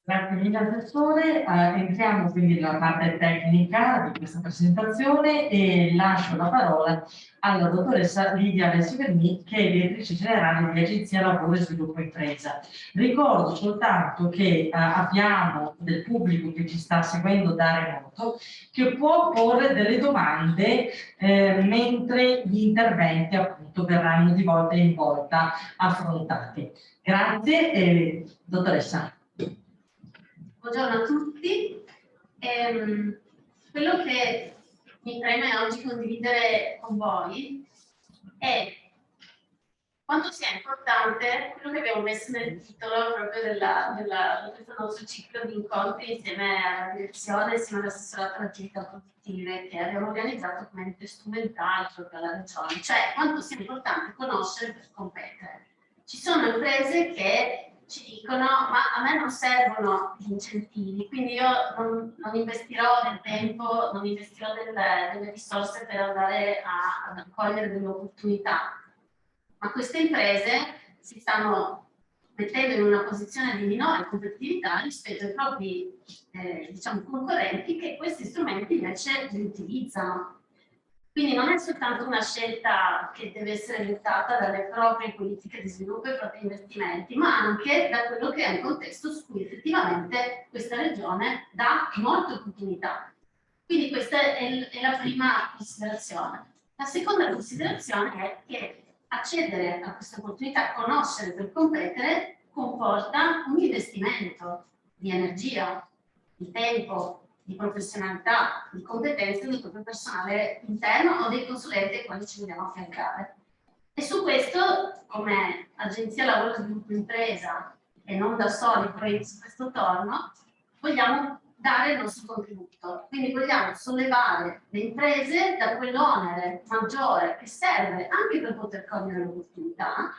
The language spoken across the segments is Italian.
Grazie mille Assessore, entriamo quindi nella parte tecnica di questa presentazione e lascio la parola alla dottoressa Lidia Alessi-Verni, che è direttrice generale di Agenzia Lavoro e Sviluppo Impresa. Ricordo soltanto che abbiamo del pubblico che ci sta seguendo da remoto che può porre delle domande mentre gli interventi appunto verranno di volta in volta affrontati. Grazie, dottoressa. Buongiorno a tutti. Quello che mi preme oggi condividere con voi è quanto sia importante quello che abbiamo messo nel titolo proprio di questo nostro ciclo di incontri insieme alla direzione, insieme all'assessorato alle attività produttive che abbiamo organizzato come ente strumentale proprio alla regione, cioè quanto sia importante conoscere per competere. Ci sono imprese che ci dicono ma a me non servono gli incentivi, quindi io non investirò del tempo, non investirò delle risorse per andare a cogliere delle opportunità. Ma queste imprese si stanno mettendo in una posizione di minore competitività rispetto ai propri diciamo, concorrenti che questi strumenti invece li utilizzano. Quindi non è soltanto una scelta che deve essere dettata dalle proprie politiche di sviluppo e i propri investimenti, ma anche da quello che è un contesto su cui effettivamente questa regione dà molte opportunità. Quindi questa è la prima considerazione. La seconda considerazione è che accedere a questa opportunità, conoscere per competere, comporta un investimento di energia, di tempo, di professionalità, di competenze del proprio personale interno o dei consulenti ai quali ci vogliamo affiancare. E su questo, come Agenzia Lavoro e Sviluppo Impresa, e non da soli poi su questo torno, vogliamo dare il nostro contributo. Quindi vogliamo sollevare le imprese da quell'onere maggiore che serve anche per poter cogliere l'opportunità,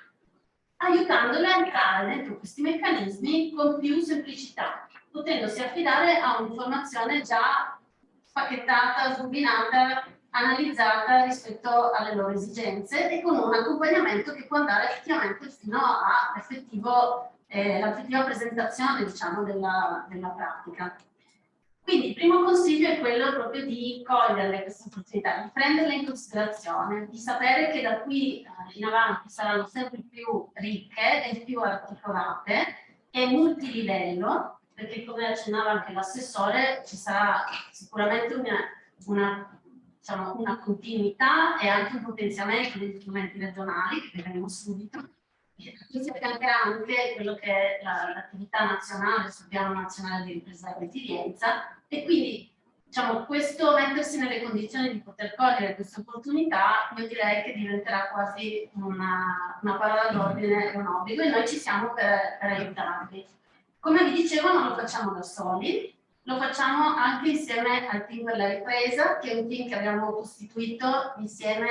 aiutandole a entrare dentro questi meccanismi con più semplicità, potendosi affidare a un'informazione già spacchettata, sbobinata, analizzata rispetto alle loro esigenze e con un accompagnamento che può andare effettivamente fino all'effettiva presentazione, diciamo, della pratica. Quindi il primo consiglio è quello proprio di cogliere queste opportunità, di prenderle in considerazione, di sapere che da qui in avanti saranno sempre più ricche e più articolate e multilivello, perché come accennava anche l'assessore ci sarà sicuramente una continuità e anche un potenziamento degli strumenti regionali, che vedremo subito. Qui si affiancherà anche quello che è l'attività nazionale sul piano nazionale di ripresa e resilienza e quindi diciamo, questo mettersi nelle condizioni di poter cogliere queste opportunità io direi che diventerà quasi una parola d'ordine e un obbligo e noi ci siamo per aiutarvi. Come vi dicevo non lo facciamo da soli, lo facciamo anche insieme al team per la ripresa, che è un team che abbiamo costituito insieme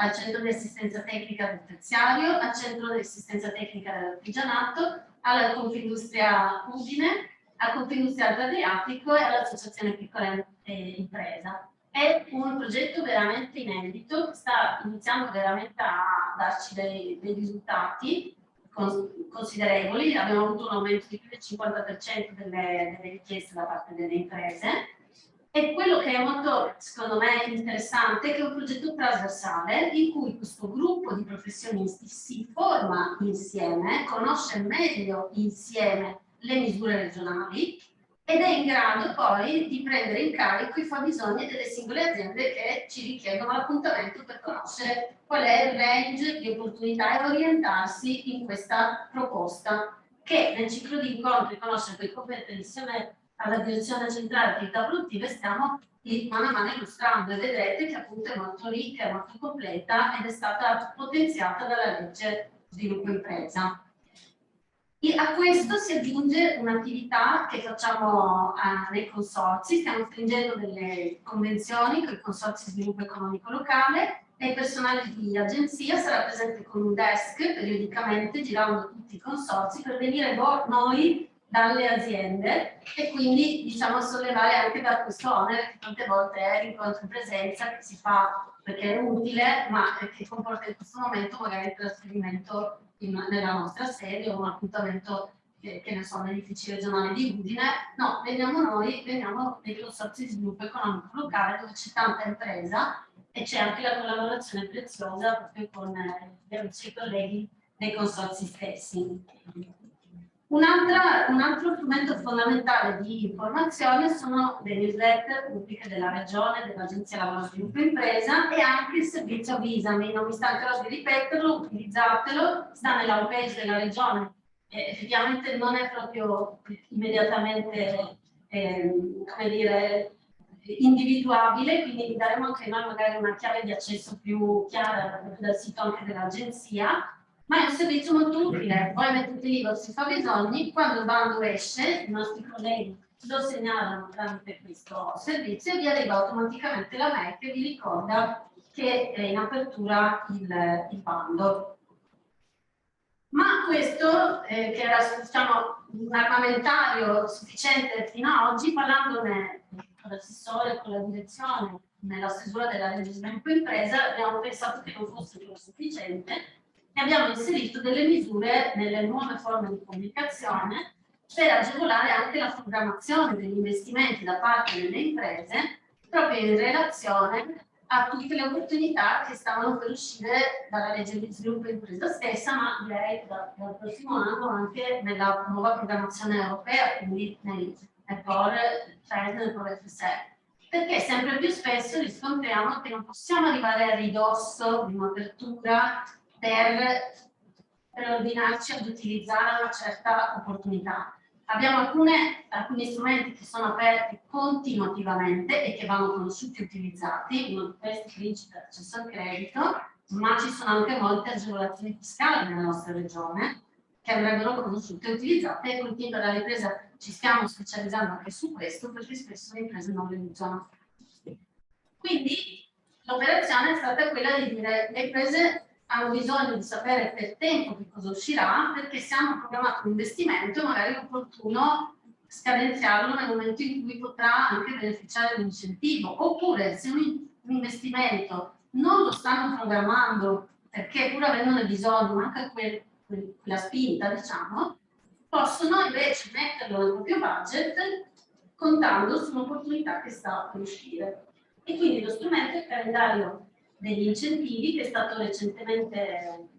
al centro di assistenza tecnica del terziario, al centro di assistenza tecnica dell'artigianato, alla Confindustria Udine, a Confindustria Alto Adriatico e all'Associazione Piccola Impresa. È un progetto veramente inedito che sta iniziando veramente a darci dei risultati considerevoli. Abbiamo avuto un aumento di più del 50% delle richieste da parte delle imprese. E quello che è molto, secondo me, interessante è che è un progetto trasversale in cui questo gruppo di professionisti si forma insieme, conosce meglio insieme le misure regionali ed è in grado poi di prendere in carico i fabbisogni delle singole aziende che ci richiedono l'appuntamento per conoscere qual è il range di opportunità e orientarsi in questa proposta che nel ciclo di incontri conoscere quei competenti insieme alla direzione centrale attività produttive stiamo mano a mano illustrando e vedrete che appunto è molto ricca, è molto completa ed è stata potenziata dalla legge sviluppo impresa. E a questo si aggiunge un'attività che facciamo nei consorzi, stiamo stringendo delle convenzioni con i consorzi sviluppo economico locale e il personale di agenzia sarà presente con un desk periodicamente girando tutti i consorzi per venire noi dalle aziende e quindi diciamo sollevare anche da questo onere che tante volte è l'incontro in presenza che si fa perché è utile ma che comporta in questo momento magari il trasferimento nella nostra sede o un appuntamento che ne so, negli uffici regionali di Udine, no, veniamo noi, veniamo dei consorzi di sviluppo economico locale dove c'è tanta impresa e c'è anche la collaborazione preziosa proprio con gli amici e colleghi dei consorzi stessi. Un altro strumento fondamentale di informazione sono le newsletter pubbliche della Regione, dell'Agenzia Lavoro Sviluppo Impresa e anche il servizio Visami. Non mi stancherò di ripeterlo, utilizzatelo, sta nella homepage della Regione. Effettivamente non è proprio immediatamente, come dire, individuabile, quindi vi daremo anche noi magari una chiave di accesso più chiara dal sito anche dell'Agenzia. Ma è un servizio molto utile, voi mettete lì i vostri fabbisogni, quando il bando esce, i nostri colleghi lo segnalano tramite questo servizio e vi arriva automaticamente la mail che vi ricorda che è in apertura il bando. Ma questo, che era diciamo, un armamentario sufficiente fino ad oggi, parlandone con l'assessore, con la direzione, nella stesura della legge sviluppo impresa, abbiamo pensato che non fosse più sufficiente e abbiamo inserito delle misure nelle nuove forme di comunicazione per agevolare anche la programmazione degli investimenti da parte delle imprese proprio in relazione a tutte le opportunità che stavano per uscire dalla legge di sviluppo impresa stessa, ma direi dal prossimo anno anche nella nuova programmazione europea, quindi nel POR 3 e nel POR F6. Perché sempre più spesso riscontriamo che non possiamo arrivare a ridosso di un'apertura per ordinarci ad utilizzare una certa opportunità. Abbiamo alcuni strumenti che sono aperti continuativamente e che vanno conosciuti e utilizzati, uno di questi principi dell'accesso al credito, ma ci sono anche molte agevolazioni fiscali nella nostra regione che andrebbero conosciute e utilizzate e con il team per la ripresa ci stiamo specializzando anche su questo perché spesso le imprese non le usano. Quindi l'operazione è stata quella di dire le imprese hanno bisogno di sapere per tempo che cosa uscirà, perché se hanno programmato un investimento magari è opportuno scadenziarlo nel momento in cui potrà anche beneficiare di un incentivo, oppure se un investimento non lo stanno programmando perché pur avendone bisogno manca quella spinta, diciamo, possono invece metterlo nel proprio budget contando su un'opportunità che sta per uscire. E quindi lo strumento è il calendario degli incentivi che è stato recentemente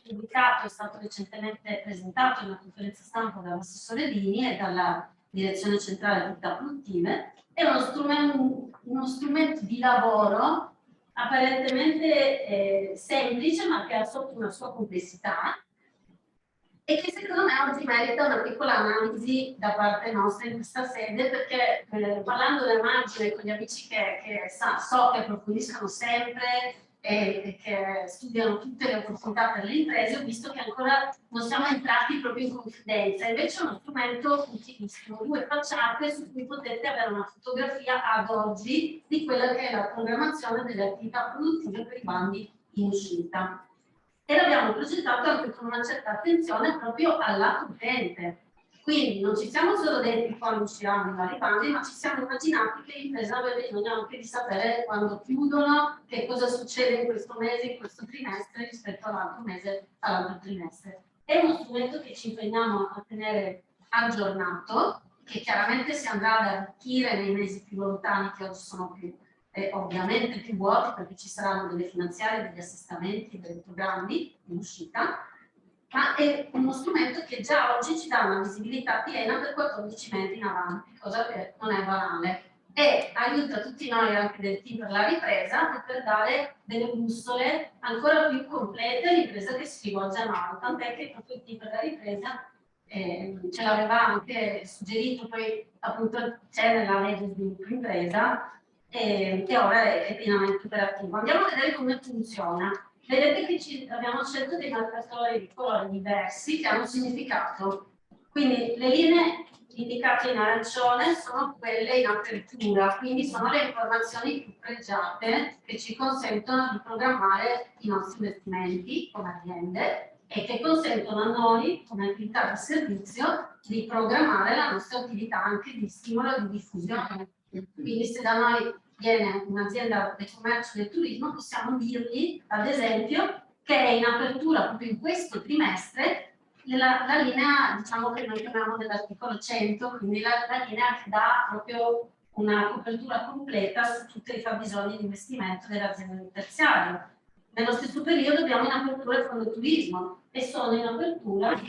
pubblicato, è stato recentemente presentato in una conferenza stampa dall'assessore Dini e dalla direzione centrale attività produttive. È uno strumento di lavoro apparentemente semplice ma che ha sotto una sua complessità e che secondo me oggi merita una piccola analisi da parte nostra in questa sede, perché parlando del margine con gli amici che so che approfondiscono sempre e che studiano tutte le opportunità per le imprese, ho visto che ancora non siamo entrati proprio in confidenza, invece è uno strumento utilissimo, 2 facciate su cui potete avere una fotografia ad oggi di quella che è la programmazione delle attività produttive per i bandi in uscita. E l'abbiamo progettato anche con una certa attenzione proprio al lato utente. Quindi non ci siamo solo detti quando usciranno i vari bandi, ma ci siamo immaginati che l'impresa aveva bisogno anche di sapere quando chiudono, che cosa succede in questo mese, in questo trimestre rispetto all'altro mese, all'altro trimestre. È uno strumento che ci impegniamo a tenere aggiornato, che chiaramente si andrà ad arricchire nei mesi più lontani, che oggi sono più ovviamente più vuoti perché ci saranno delle finanziarie, degli assestamenti, dei programmi in uscita, ma è uno strumento che già oggi ci dà una visibilità piena per 14 mesi in avanti, cosa che non è banale, e aiuta tutti noi anche del team per la ripresa per dare delle bussole ancora più complete all'impresa che si rivolge a noi, tant'è che proprio il team per la ripresa ce l'aveva anche suggerito, poi appunto c'è nella legge di sviluppo impresa e ora è pienamente operativo. Andiamo a vedere come funziona. Vedete che abbiamo scelto dei marcatori di colori diversi che hanno significato. Quindi le linee indicate in arancione sono quelle in apertura, quindi sono le informazioni più pregiate che ci consentono di programmare i nostri investimenti come aziende e che consentono a noi, come attività di servizio, di programmare la nostra attività anche di stimolo e di diffusione. Quindi se da noi viene un'azienda del commercio e del turismo, possiamo dirgli, ad esempio, che è in apertura proprio in questo trimestre la linea, diciamo, che noi chiamiamo dell'articolo 100, quindi la linea che dà proprio una copertura completa su tutti i fabbisogni di investimento dell'azienda terziaria. Nello stesso periodo abbiamo in apertura il fondo turismo e sono in apertura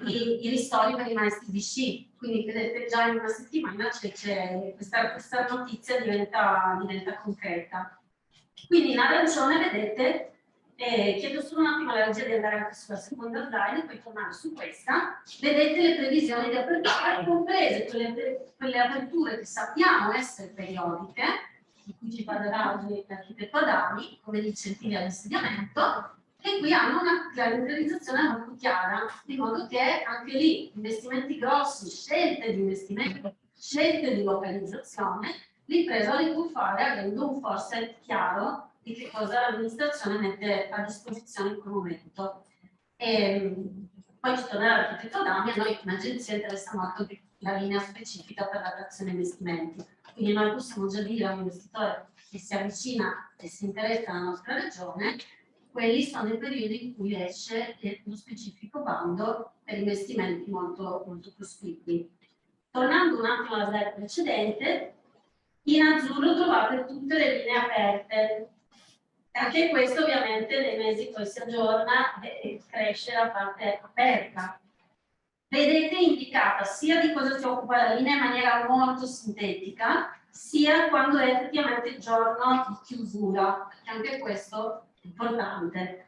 i ristori per i maestri di sci, quindi vedete già in una settimana questa notizia diventa concreta. Quindi in arancione vedete, chiedo solo un attimo alla regia di andare anche sulla seconda slide e poi tornare su questa, vedete le previsioni di apertura, comprese quelle aperture che sappiamo essere periodiche, di cui ci parlerà oggi l'architetto Adami, come gli incentivi all'insediamento, e qui hanno una calendarizzazione molto chiara, di modo che anche lì investimenti grossi, scelte di investimento, scelte di localizzazione, l'impresa li può fare avendo un foresight chiaro di che cosa l'amministrazione mette a disposizione in quel momento. Poi ci tornerà l'architetto Adami, a noi come agenzia interessa molto la linea specifica per la creazione investimenti. Quindi noi possiamo già dire a un investitore che si avvicina e si interessa alla nostra regione, quelli sono i periodi in cui esce lo specifico bando per investimenti molto, molto cospicui. Tornando un attimo alla slide precedente, in azzurro trovate tutte le linee aperte. Anche questo ovviamente nei mesi poi si aggiorna e cresce la parte aperta. Vedete indicata sia di cosa si occupa la linea in maniera molto sintetica, sia quando è effettivamente il giorno di chiusura, perché anche questo è importante.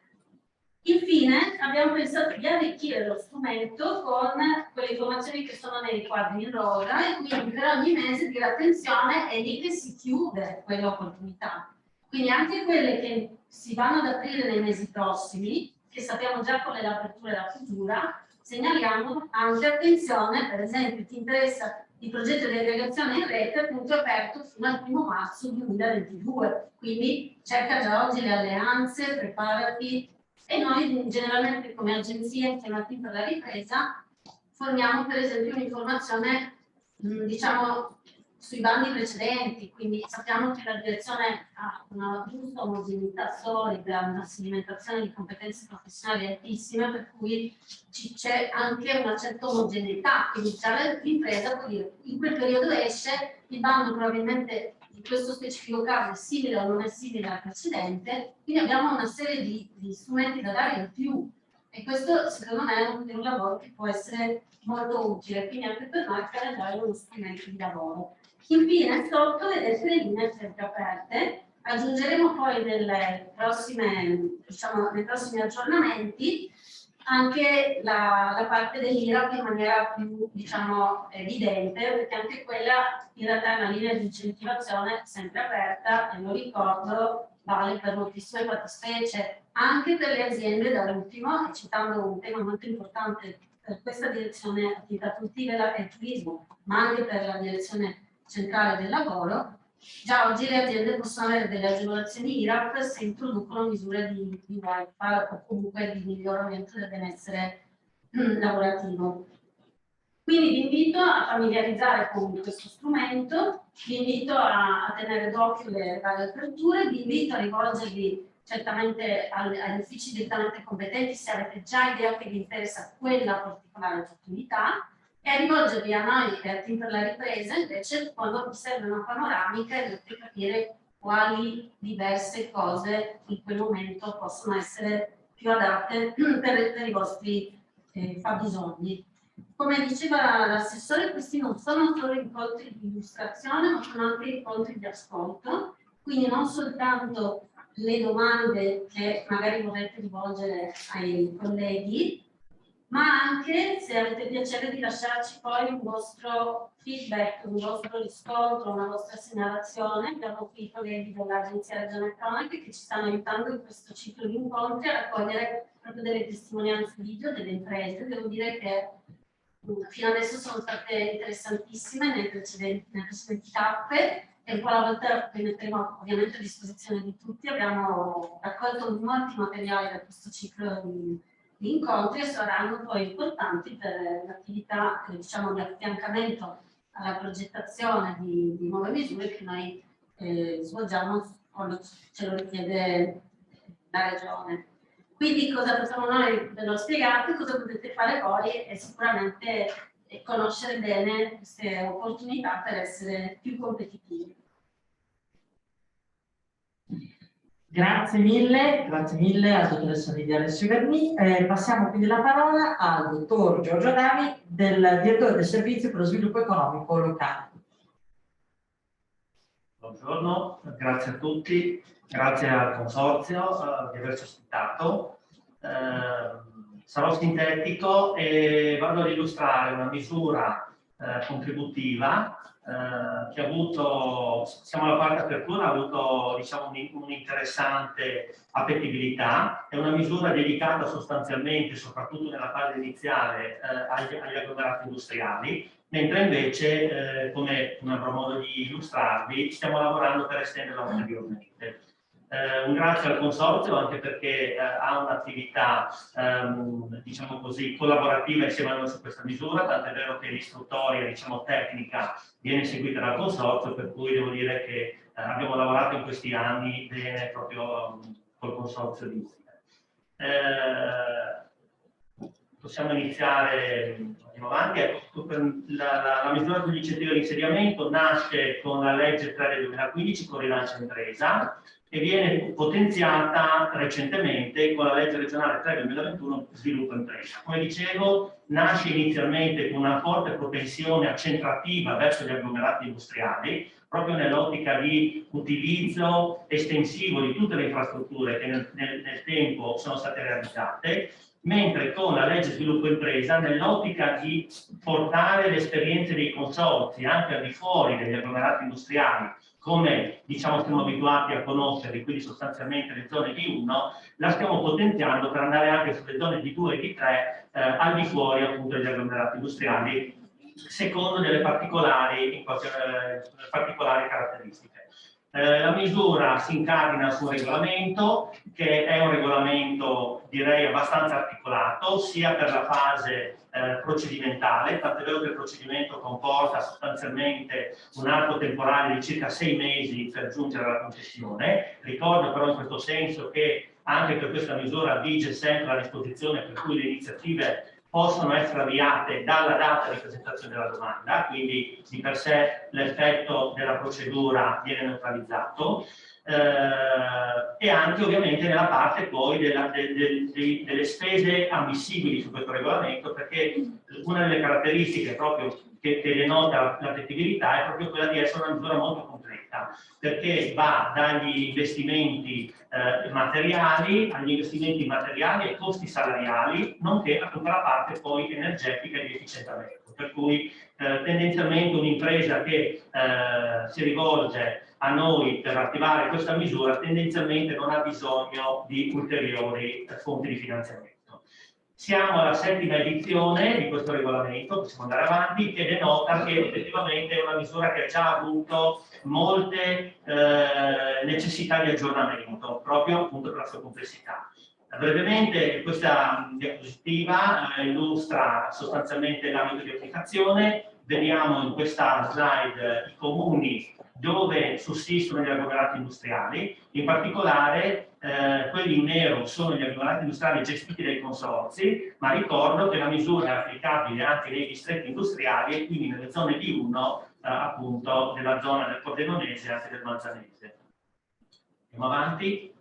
Infine abbiamo pensato di arricchire lo strumento con quelle informazioni che sono nei riquadri in rosa e quindi per ogni mese dire attenzione, è lì che si chiude quell'opportunità. Quindi anche quelle che si vanno ad aprire nei mesi prossimi, che sappiamo già qual è l'apertura e la chiusura, segnaliamo anche attenzione, per esempio ti interessa il progetto di aggregazione in rete, appunto aperto fino al 1 marzo 2022, quindi cerca già oggi le alleanze, preparati, e noi generalmente come agenzia chiamati per la ripresa forniamo per esempio un'informazione diciamo sui bandi precedenti, quindi sappiamo che la direzione ha una giusta omogeneità solida, una sedimentazione di competenze professionali altissime, per cui c'è anche una certa omogeneità, quindi già l'impresa può dire in quel periodo esce, il bando probabilmente in questo specifico caso è simile o non è simile al precedente, quindi abbiamo una serie di strumenti da dare in più e questo secondo me è un lavoro che può essere molto utile, quindi anche per noi il calendario è uno strumento di lavoro. Infine, sotto vedete le linee sempre aperte, aggiungeremo poi nei prossimi aggiornamenti anche la parte dell'IRAP in maniera più evidente, perché anche quella in realtà è una linea di incentivazione sempre aperta e lo ricordo vale per moltissime fattispecie, anche per le aziende da ultimo, e citando un tema molto importante per questa direzione attività produttive e turismo, ma anche per la direzione centrale del lavoro, già oggi le aziende possono avere delle agevolazioni IRAP se introducono misure di welfare o comunque di miglioramento del benessere lavorativo. Quindi vi invito a familiarizzare con questo strumento, vi invito a tenere d'occhio le varie aperture, vi invito a rivolgervi certamente agli uffici direttamente competenti se avete già idea che vi interessa quella particolare opportunità e a rivolgervi a noi e a Team per la ripresa invece quando vi serve una panoramica e dovete capire quali diverse cose in quel momento possono essere più adatte per i vostri fabbisogni. Come diceva l'assessore, questi non sono solo incontri di illustrazione, ma sono anche incontri di ascolto, quindi non soltanto le domande che magari vorrete rivolgere ai colleghi, ma anche se avete piacere di lasciarci poi un vostro feedback, un vostro riscontro, una vostra segnalazione. Abbiamo qui i colleghi dell'Agenzia Regione Cronache che ci stanno aiutando in questo ciclo di incontri a raccogliere proprio delle testimonianze video delle imprese. Devo dire che fino adesso sono state interessantissime nelle precedenti tappe e un po' alla volta le metteremo ovviamente a disposizione di tutti. Abbiamo raccolto molti materiali da questo ciclo di incontri e saranno poi importanti per l'attività diciamo, di affiancamento alla progettazione di nuove misure che noi svolgiamo quando ce lo richiede la Regione. Quindi cosa facciamo noi? Ve l'ho spiegato, cosa potete fare voi è sicuramente conoscere bene queste opportunità per essere più competitivi. Grazie mille alla dottoressa Lidia Alessio Verni. Passiamo quindi la parola al dottor Giorgio Adami, del direttore del Servizio per lo Sviluppo Economico Locale. Buongiorno, grazie a tutti, grazie al Consorzio di averci ospitato. Sarò sintetico e vado ad illustrare una misura contributiva che ha avuto, siamo alla quarta apertura, ha avuto diciamo, un'interessante appetibilità. È una misura dedicata sostanzialmente, soprattutto nella fase iniziale, agli agglomerati industriali, mentre invece, come avrò modo di illustrarvi, stiamo lavorando per estenderla ulteriormente. Un grazie al Consorzio anche perché ha un'attività diciamo così, collaborativa insieme a noi su questa misura, tant'è vero che l'istruttoria diciamo, tecnica viene seguita dal Consorzio, per cui devo dire che abbiamo lavorato in questi anni bene proprio col Consorzio di Udine. Possiamo iniziare, andiamo avanti. Ecco, la misura sugli incentivi all'insediamento nasce con la legge 3 del 2015 con rilancio impresa e viene potenziata recentemente con la legge regionale 3 del 2021 sviluppo impresa. Come dicevo, nasce inizialmente con una forte propensione accentrativa verso gli agglomerati industriali, proprio nell'ottica di utilizzo estensivo di tutte le infrastrutture che nel tempo sono state realizzate, mentre con la legge sviluppo impresa nell'ottica di portare le esperienze dei consorzi anche al di fuori degli agglomerati industriali, come diciamo siamo abituati a conoscerli, quindi sostanzialmente le zone di 1, la stiamo potenziando per andare anche sulle zone di 2 e di 3 al di fuori appunto degli agglomerati industriali, secondo delle particolari caratteristiche. La misura si incardina su un regolamento che è un regolamento direi abbastanza articolato sia per la fase procedimentale, tant'è vero che il procedimento comporta sostanzialmente un arco temporale di circa 6 mesi per giungere alla concessione. Ricordo però in questo senso che anche per questa misura vige sempre la disposizione per cui le iniziative possono essere avviate dalla data di presentazione della domanda, quindi di per sé l'effetto della procedura viene neutralizzato, e anche ovviamente nella parte poi delle spese ammissibili su questo regolamento, perché una delle caratteristiche proprio che denota l'appetibilità è proprio quella di essere una misura molto completa, perché va dagli investimenti materiali agli investimenti immateriali ai costi salariali, nonché a tutta la parte poi energetica e di efficientamento. Per cui tendenzialmente un'impresa che si rivolge a noi per attivare questa misura tendenzialmente non ha bisogno di ulteriori fonti di finanziamento. Siamo alla 7ª edizione di questo regolamento, possiamo andare avanti, che denota che effettivamente è una misura che ha già avuto molte necessità di aggiornamento, proprio appunto per la sua complessità. Brevemente questa diapositiva illustra sostanzialmente l'ambito di applicazione. Vediamo in questa slide i comuni dove sussistono gli agglomerati industriali, in particolare quelli in nero sono gli agglomerati industriali gestiti dai consorzi, ma ricordo che la misura è applicabile anche nei distretti industriali e quindi nelle zone di 1 appunto nella zona del Pordenonese e anche del Manzanese. Andiamo avanti.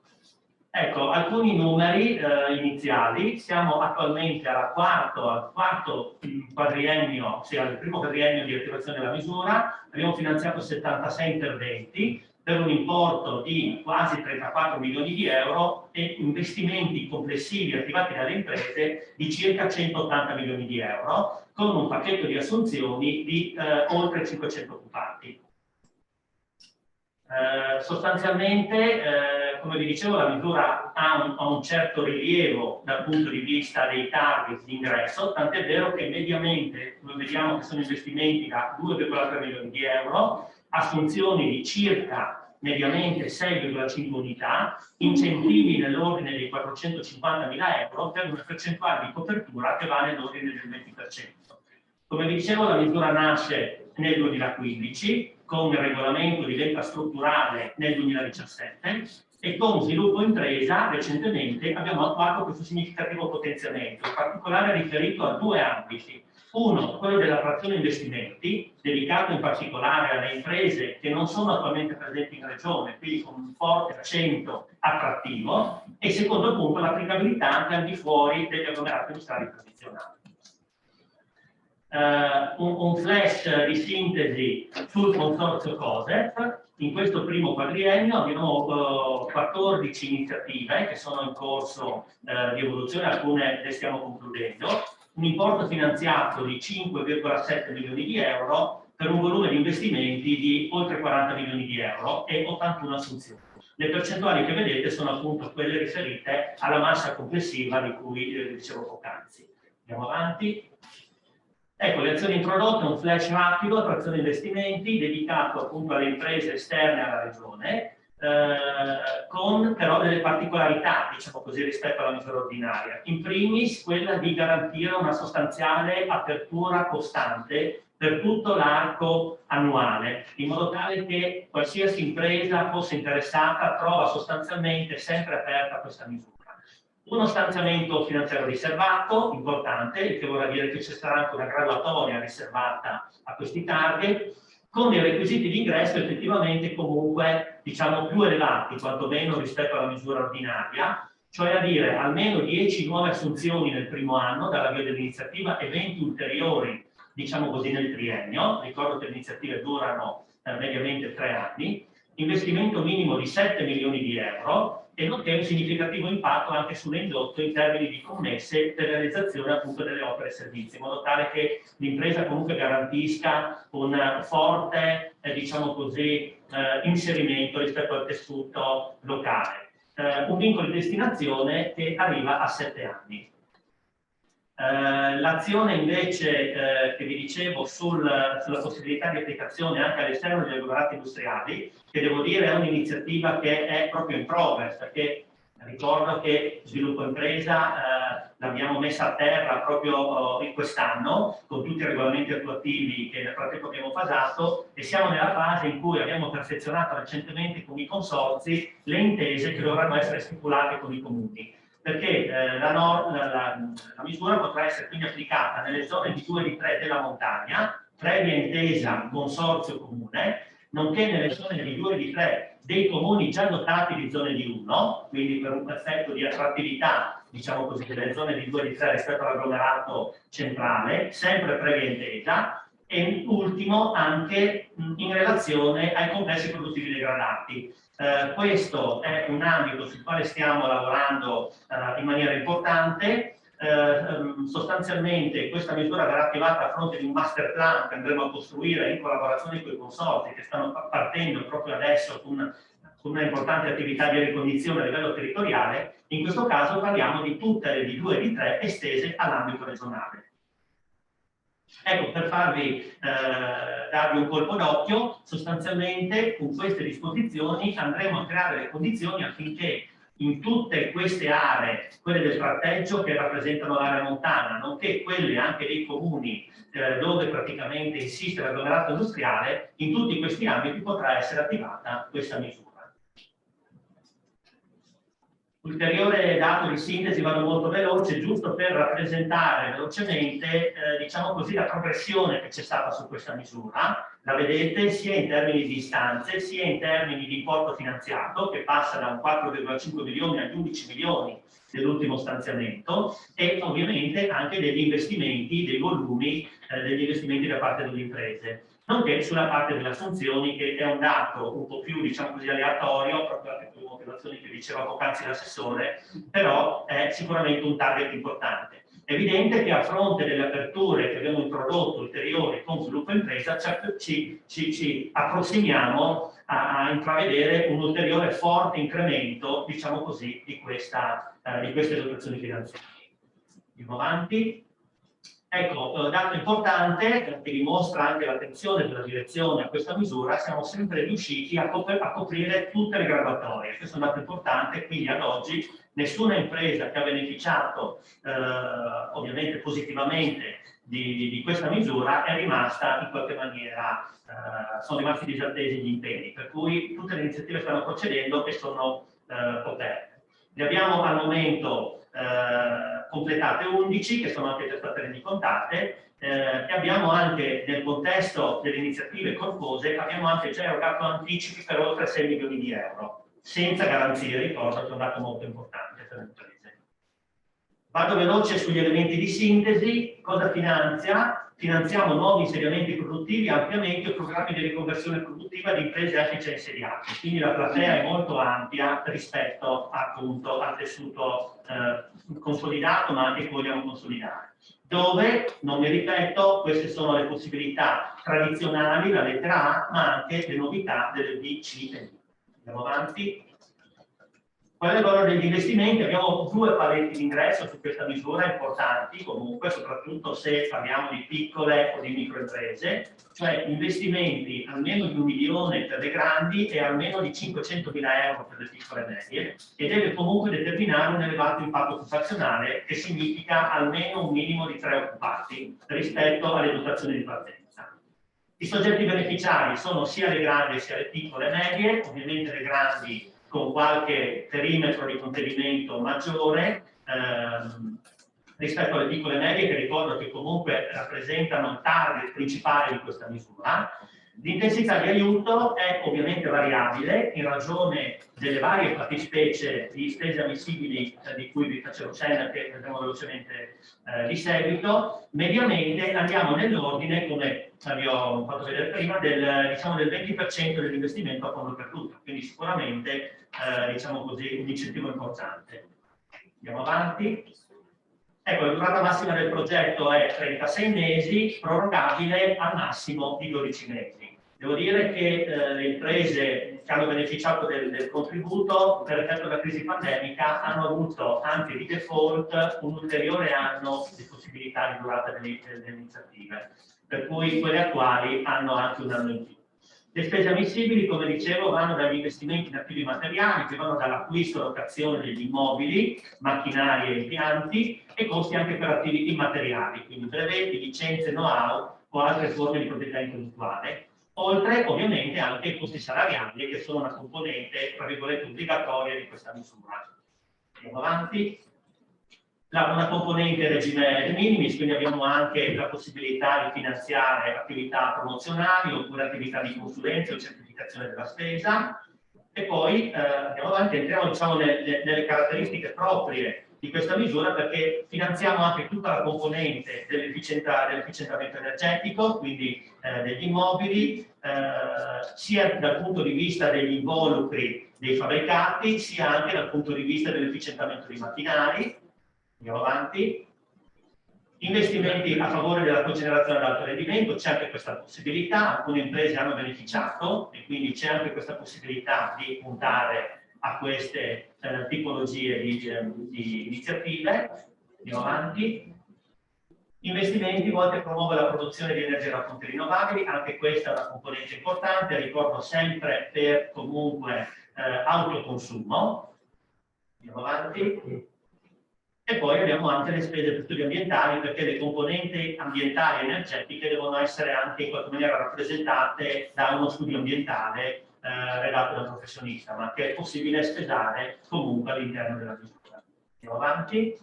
Ecco, alcuni numeri iniziali. Siamo attualmente al quarto quadriennio, ossia al primo quadriennio di attivazione della misura. Abbiamo finanziato 76 interventi per un importo di quasi 34 milioni di euro e investimenti complessivi attivati dalle imprese di circa 180 milioni di euro, con un pacchetto di assunzioni di oltre 500 occupanti. Sostanzialmente, come vi dicevo, la misura ha un certo rilievo dal punto di vista dei target di ingresso, tant'è vero che mediamente noi vediamo che sono investimenti da 2,3 milioni di euro, assunzioni di circa mediamente 6,5 unità, incentivi nell'ordine dei 450.000 euro per una percentuale di copertura che va nell'ordine del 20%. Come vi dicevo, la misura nasce nel 2015 con il regolamento di venta strutturale nel 2017 E con sviluppo impresa recentemente abbiamo attuato questo significativo potenziamento, in particolare riferito a due ambiti. Uno, quello dell'attrazione investimenti, dedicato in particolare alle imprese che non sono attualmente presenti in regione, quindi con un forte accento attrattivo, e secondo punto l'applicabilità anche al di fuori degli agglomerati industriali tradizionali. Un flash di sintesi sul consorzio COSEF. In questo primo quadriennio abbiamo 14 iniziative che sono in corso di evoluzione, alcune le stiamo concludendo, un importo finanziato di 5,7 milioni di euro per un volume di investimenti di oltre 40 milioni di euro e 81 assunzioni. Le percentuali che vedete sono appunto quelle riferite alla massa complessiva di cui dicevo poc'anzi. Andiamo avanti. Ecco, le azioni introdotte, un flash rapido, attrazione investimenti, dedicato appunto alle imprese esterne alla regione, con però delle particolarità, diciamo così, rispetto alla misura ordinaria. In primis, quella di garantire una sostanziale apertura costante per tutto l'arco annuale, in modo tale che qualsiasi impresa fosse interessata trova sostanzialmente sempre aperta questa misura. Uno stanziamento finanziario riservato, importante, il che vorrà dire che ci sarà anche una graduatoria riservata a questi target, con dei requisiti di ingresso effettivamente comunque, diciamo, più elevati, quantomeno rispetto alla misura ordinaria, cioè a dire almeno 10 nuove assunzioni nel primo anno dalla via dell'iniziativa e 20 ulteriori, diciamo così, nel triennio. Ricordo che le iniziative durano mediamente 3 anni, investimento minimo di 7 milioni di euro, e nonché un significativo impatto anche sull'indotto in termini di commesse per realizzazione appunto delle opere e servizi, in modo tale che l'impresa comunque garantisca un forte, diciamo così, inserimento rispetto al tessuto locale. Un vincolo di destinazione che arriva a 7 anni. L'azione invece che vi dicevo sulla possibilità di applicazione anche all'esterno degli agglomerati industriali, che devo dire è un'iniziativa che è proprio in progress, perché ricordo che sviluppo impresa l'abbiamo messa a terra proprio in quest'anno con tutti i regolamenti attuativi che nel frattempo abbiamo fasato, e siamo nella fase in cui abbiamo perfezionato recentemente con i consorzi le intese che dovranno essere stipulate con i comuni, perché la misura potrà essere quindi applicata nelle zone di 2 e di 3 della montagna, previa intesa consorzio comune, nonché nelle zone di 2 e di 3 dei comuni già dotati di zone di 1, quindi per un effetto di attrattività, diciamo così, delle zone di 2 e di 3 rispetto all'agglomerato centrale, sempre previa intesa, e ultimo anche in relazione ai complessi produttivi degradati. Questo è un ambito sul quale stiamo lavorando in maniera importante. Sostanzialmente questa misura verrà attivata a fronte di un master plan che andremo a costruire in collaborazione con i consorzi che stanno partendo proprio adesso con una importante attività di ricognizione a livello territoriale. In questo caso parliamo di tutte le di 2 e di 3 estese all'ambito regionale. Ecco, per darvi un colpo d'occhio, sostanzialmente con queste disposizioni andremo a creare le condizioni affinché in tutte queste aree, quelle del tratteggio che rappresentano l'area montana, nonché quelle anche dei comuni dove praticamente insiste l'agglomerato industriale, in tutti questi ambiti potrà essere attivata questa misura. Ulteriore dato di sintesi, vado molto veloce, giusto per rappresentare velocemente, diciamo così, la progressione che c'è stata su questa misura. La vedete sia in termini di istanze, sia in termini di importo finanziato, che passa da un 4,5 milioni agli 11 milioni dell'ultimo stanziamento, e ovviamente anche degli investimenti, dei volumi degli investimenti da parte delle imprese, nonché sulla parte delle assunzioni, che è un dato un po' più, diciamo così, aleatorio, proprio anche per le motivazioni che diceva poc'anzi l'assessore, però è sicuramente un target importante. È evidente che a fronte delle aperture che abbiamo introdotto ulteriori con sviluppo impresa, ci approssimiamo a intravedere un ulteriore forte incremento, diciamo così, di queste dotazioni finanziarie. Andiamo avanti. Ecco, dato importante, che dimostra anche l'attenzione della direzione a questa misura, siamo sempre riusciti a coprire tutte le graduatorie. Questo è un dato importante, quindi ad oggi nessuna impresa che ha beneficiato ovviamente positivamente di questa misura è rimasta in qualche maniera, sono rimasti disattesi gli impegni, per cui tutte le iniziative stanno procedendo e sono poterne. Ne abbiamo al momento completate 11, che sono anche già state rendicontate, e abbiamo anche, nel contesto delle iniziative corpose, abbiamo anche già erogato anticipi per oltre 6 milioni di euro, senza garanzie, ricordo che è un dato molto importante per le imprese. Vado veloce sugli elementi di sintesi. Cosa finanzia? Finanziamo nuovi insediamenti produttivi, ampliamenti o programmi di riconversione produttiva di imprese anche già insediate. Quindi la platea è molto ampia rispetto appunto al tessuto consolidato, ma anche che vogliamo consolidare. Dove, non mi ripeto, queste sono le possibilità tradizionali, la lettera A, ma anche le novità delle B, C e D. Andiamo avanti. Qual è il valore degli investimenti? Abbiamo 2 paletti di ingresso su questa misura importanti, comunque, soprattutto se parliamo di piccole o di microimprese, cioè investimenti almeno di 1 milione per le grandi e almeno di 500.000 euro per le piccole e medie, e deve comunque determinare un elevato impatto occupazionale, che significa almeno un minimo di 3 occupati rispetto alle dotazioni di partenza. I soggetti beneficiari sono sia le grandi sia le piccole e medie, ovviamente le grandi con qualche perimetro di contenimento maggiore rispetto alle piccole e medie, che ricordo che comunque rappresentano il target principale di questa misura. L'intensità di aiuto è ovviamente variabile in ragione delle varie fattispecie di spese ammissibili di cui vi facevo cenno, che vedremo velocemente di seguito. Mediamente andiamo nell'ordine, come vi ho fatto vedere prima, diciamo del 20% dell'investimento a fondo perduto, quindi sicuramente diciamo così, un incentivo importante. Andiamo avanti. Ecco, la durata massima del progetto è 36 mesi, prorogabile al massimo di 12 mesi. Devo dire che le imprese che hanno beneficiato del contributo per effetto della crisi pandemica hanno avuto anche di default un ulteriore anno di possibilità di durata delle iniziative, per cui quelle attuali hanno anche un anno in più. Le spese ammissibili, come dicevo, vanno dagli investimenti in attivi materiali, che vanno dall'acquisto e locazione degli immobili, macchinari e impianti, e costi anche per attività immateriali, quindi brevetti, licenze, know-how o altre forme di proprietà intellettuale, oltre ovviamente anche i costi salariali, che sono una componente, tra virgolette, obbligatoria di questa misura. Andiamo avanti. Una componente regime de minimis, quindi abbiamo anche la possibilità di finanziare attività promozionali oppure attività di consulenza o certificazione della spesa. E poi andiamo avanti, entriamo diciamo, nelle caratteristiche proprie di questa misura, perché finanziamo anche tutta la componente dell'efficientamento energetico, quindi degli immobili, sia dal punto di vista degli involucri dei fabbricati, sia anche dal punto di vista dell'efficientamento dei macchinari. Andiamo avanti. Investimenti a favore della cogenerazione ad alto rendimento, c'è anche questa possibilità, alcune imprese hanno beneficiato e quindi c'è anche questa possibilità di puntare a queste tipologie di iniziative. Andiamo avanti. Investimenti volti a promuovere la produzione di energie da fonti rinnovabili, anche questa è una componente importante, ricordo sempre per comunque autoconsumo. Andiamo avanti. E poi abbiamo anche le spese per studi ambientali, perché le componenti ambientali e energetiche devono essere anche in qualche maniera rappresentate da uno studio ambientale redatto da un professionista, ma che è possibile spesare comunque all'interno della misura. Andiamo avanti.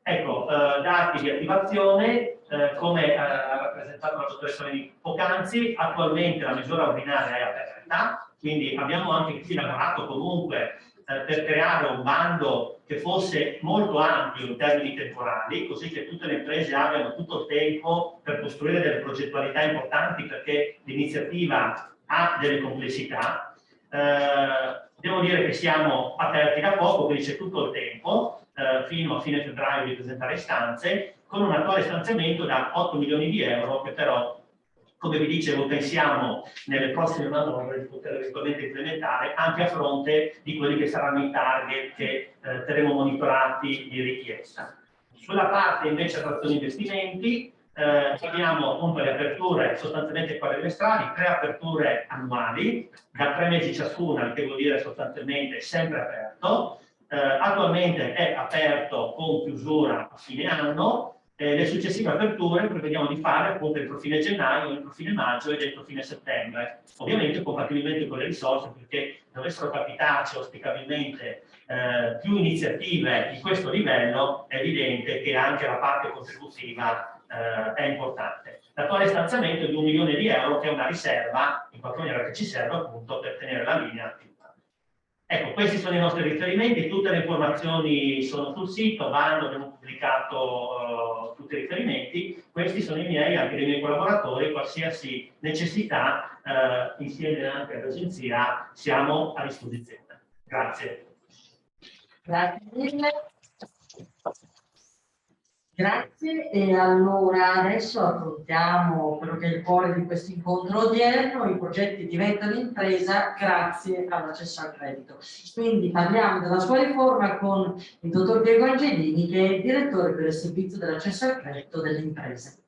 Ecco, dati di attivazione, come ha rappresentato la dottoressa Leni poc'anzi, attualmente la misura ordinaria è aperta, quindi abbiamo anche qui lavorato comunque per creare un bando che fosse molto ampio in termini temporali, così che tutte le imprese abbiano tutto il tempo per costruire delle progettualità importanti, perché l'iniziativa ha delle complessità. Devo dire che siamo aperti da poco, quindi c'è tutto il tempo, fino a fine febbraio, di presentare istanze, con un attuale stanziamento da 8 milioni di euro, che però, come vi dicevo, pensiamo nelle prossime manovre di poter eventualmente implementare, anche a fronte di quelli che saranno i target che terremo monitorati di richiesta. Sulla parte invece attrazione investimenti, abbiamo appunto le aperture sostanzialmente quadrimestrali, 3 aperture annuali, da 3 mesi ciascuna, che vuol dire sostanzialmente sempre aperto. Attualmente è aperto con chiusura a fine anno. Le successive aperture prevediamo di fare appunto entro fine gennaio, entro fine maggio ed entro fine settembre, ovviamente compatibilmente con le risorse, perché dovessero capitarci auspicabilmente più iniziative di questo livello, è evidente che anche la parte contributiva è importante. L'attuale stanziamento è di 1 milione di euro, che è una riserva, in qualche maniera, che ci serve appunto per tenere la linea attiva. Ecco, questi sono i nostri riferimenti, tutte le informazioni sono sul sito, abbiamo pubblicato tutti i riferimenti, questi sono i miei, anche dei miei collaboratori, qualsiasi necessità, insieme anche all'agenzia, siamo a disposizione. Grazie. Grazie mille. Grazie, e allora adesso affrontiamo quello che è il cuore di questo incontro odierno: i progetti diventano impresa grazie all'accesso al credito. Quindi parliamo della sua riforma con il dottor Diego Angelini, che è il direttore per il servizio dell'accesso al credito delle imprese.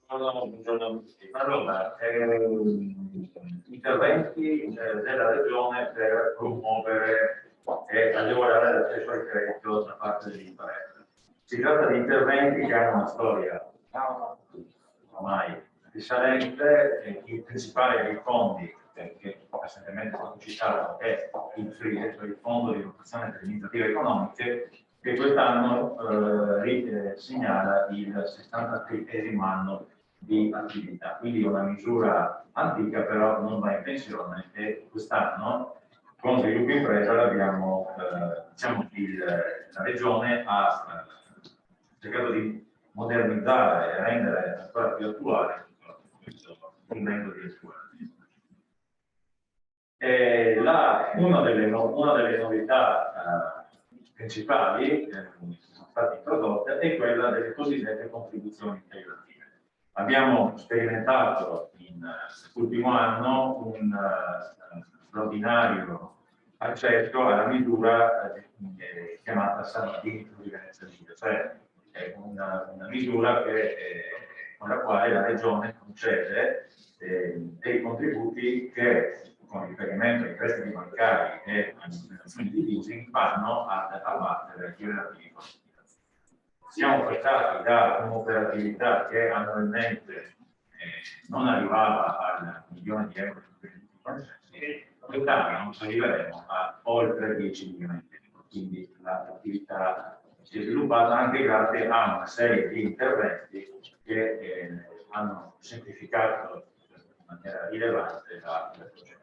Buongiorno a tutti. Allora, interventi della Regione per promuovere e agevolare l'accesso al credito da parte delle imprese. Si tratta di interventi che hanno una storia ormai risalente. Il principale dei fondi che recentemente è stato citato è il FRIE, cioè il Fondo di Rotazione delle Iniziative Economiche, che quest'anno segnala il 63esimo anno di attività, quindi una misura antica, però non va in pensione, e quest'anno con Sviluppo Impresa l'abbiamo, diciamo, la Regione ha cercato di modernizzare e rendere ancora più attuale questo strumento di esclusione. Una delle novità principali che sono state introdotte è quella delle cosiddette contribuzioni integrative. Abbiamo sperimentato nell'ultimo anno un straordinario accesso alla misura chiamata Salvatini di Venezia Giulia, cioè è una misura con la quale la Regione concede dei contributi che, con riferimento ai prestiti bancari e alle operazioni di leasing, vanno ad abbattere i relativi costi. Siamo passati da un'operatività che annualmente non arrivava al milione di euro e quest'anno arriveremo a oltre 10 milioni di euro. Quindi l'attività si è sviluppata anche grazie a una serie di interventi che hanno semplificato in maniera rilevante la procedura.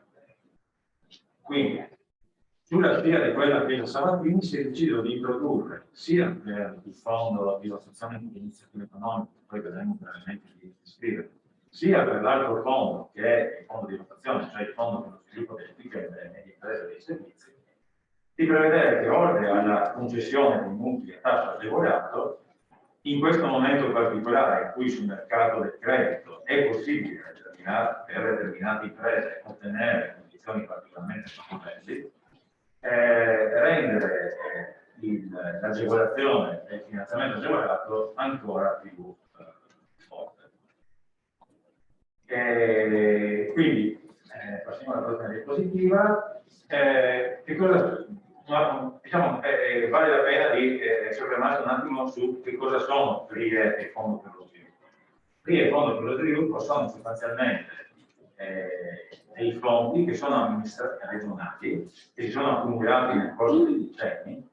Quindi, sulla scia di quella che è Sabatini, si è deciso di introdurre sia per il fondo di rotazione di iniziative economiche, poi vedremo veramente di scrivere, sia per l'altro fondo, che è il fondo di rotazione, cioè il fondo per lo sviluppo delle piccole e medie imprese dei servizi, di prevedere che oltre alla concessione di mutui a tasso agevolato, in questo momento particolare in cui sul mercato del credito è possibile per determinate imprese ottenere condizioni particolarmente favorevoli, rendere l'agevolazione e il finanziamento agevolato ancora più forte. Quindi passiamo alla prossima diapositiva. Che cosa, diciamo, vale la pena di soffermarsi un attimo su che cosa sono FRIE e Fondo per lo Sviluppo. FRIE e Fondo per lo Sviluppo sono sostanzialmente dei fondi che sono amministrati regionali, che si sono accumulati nel corso dei decenni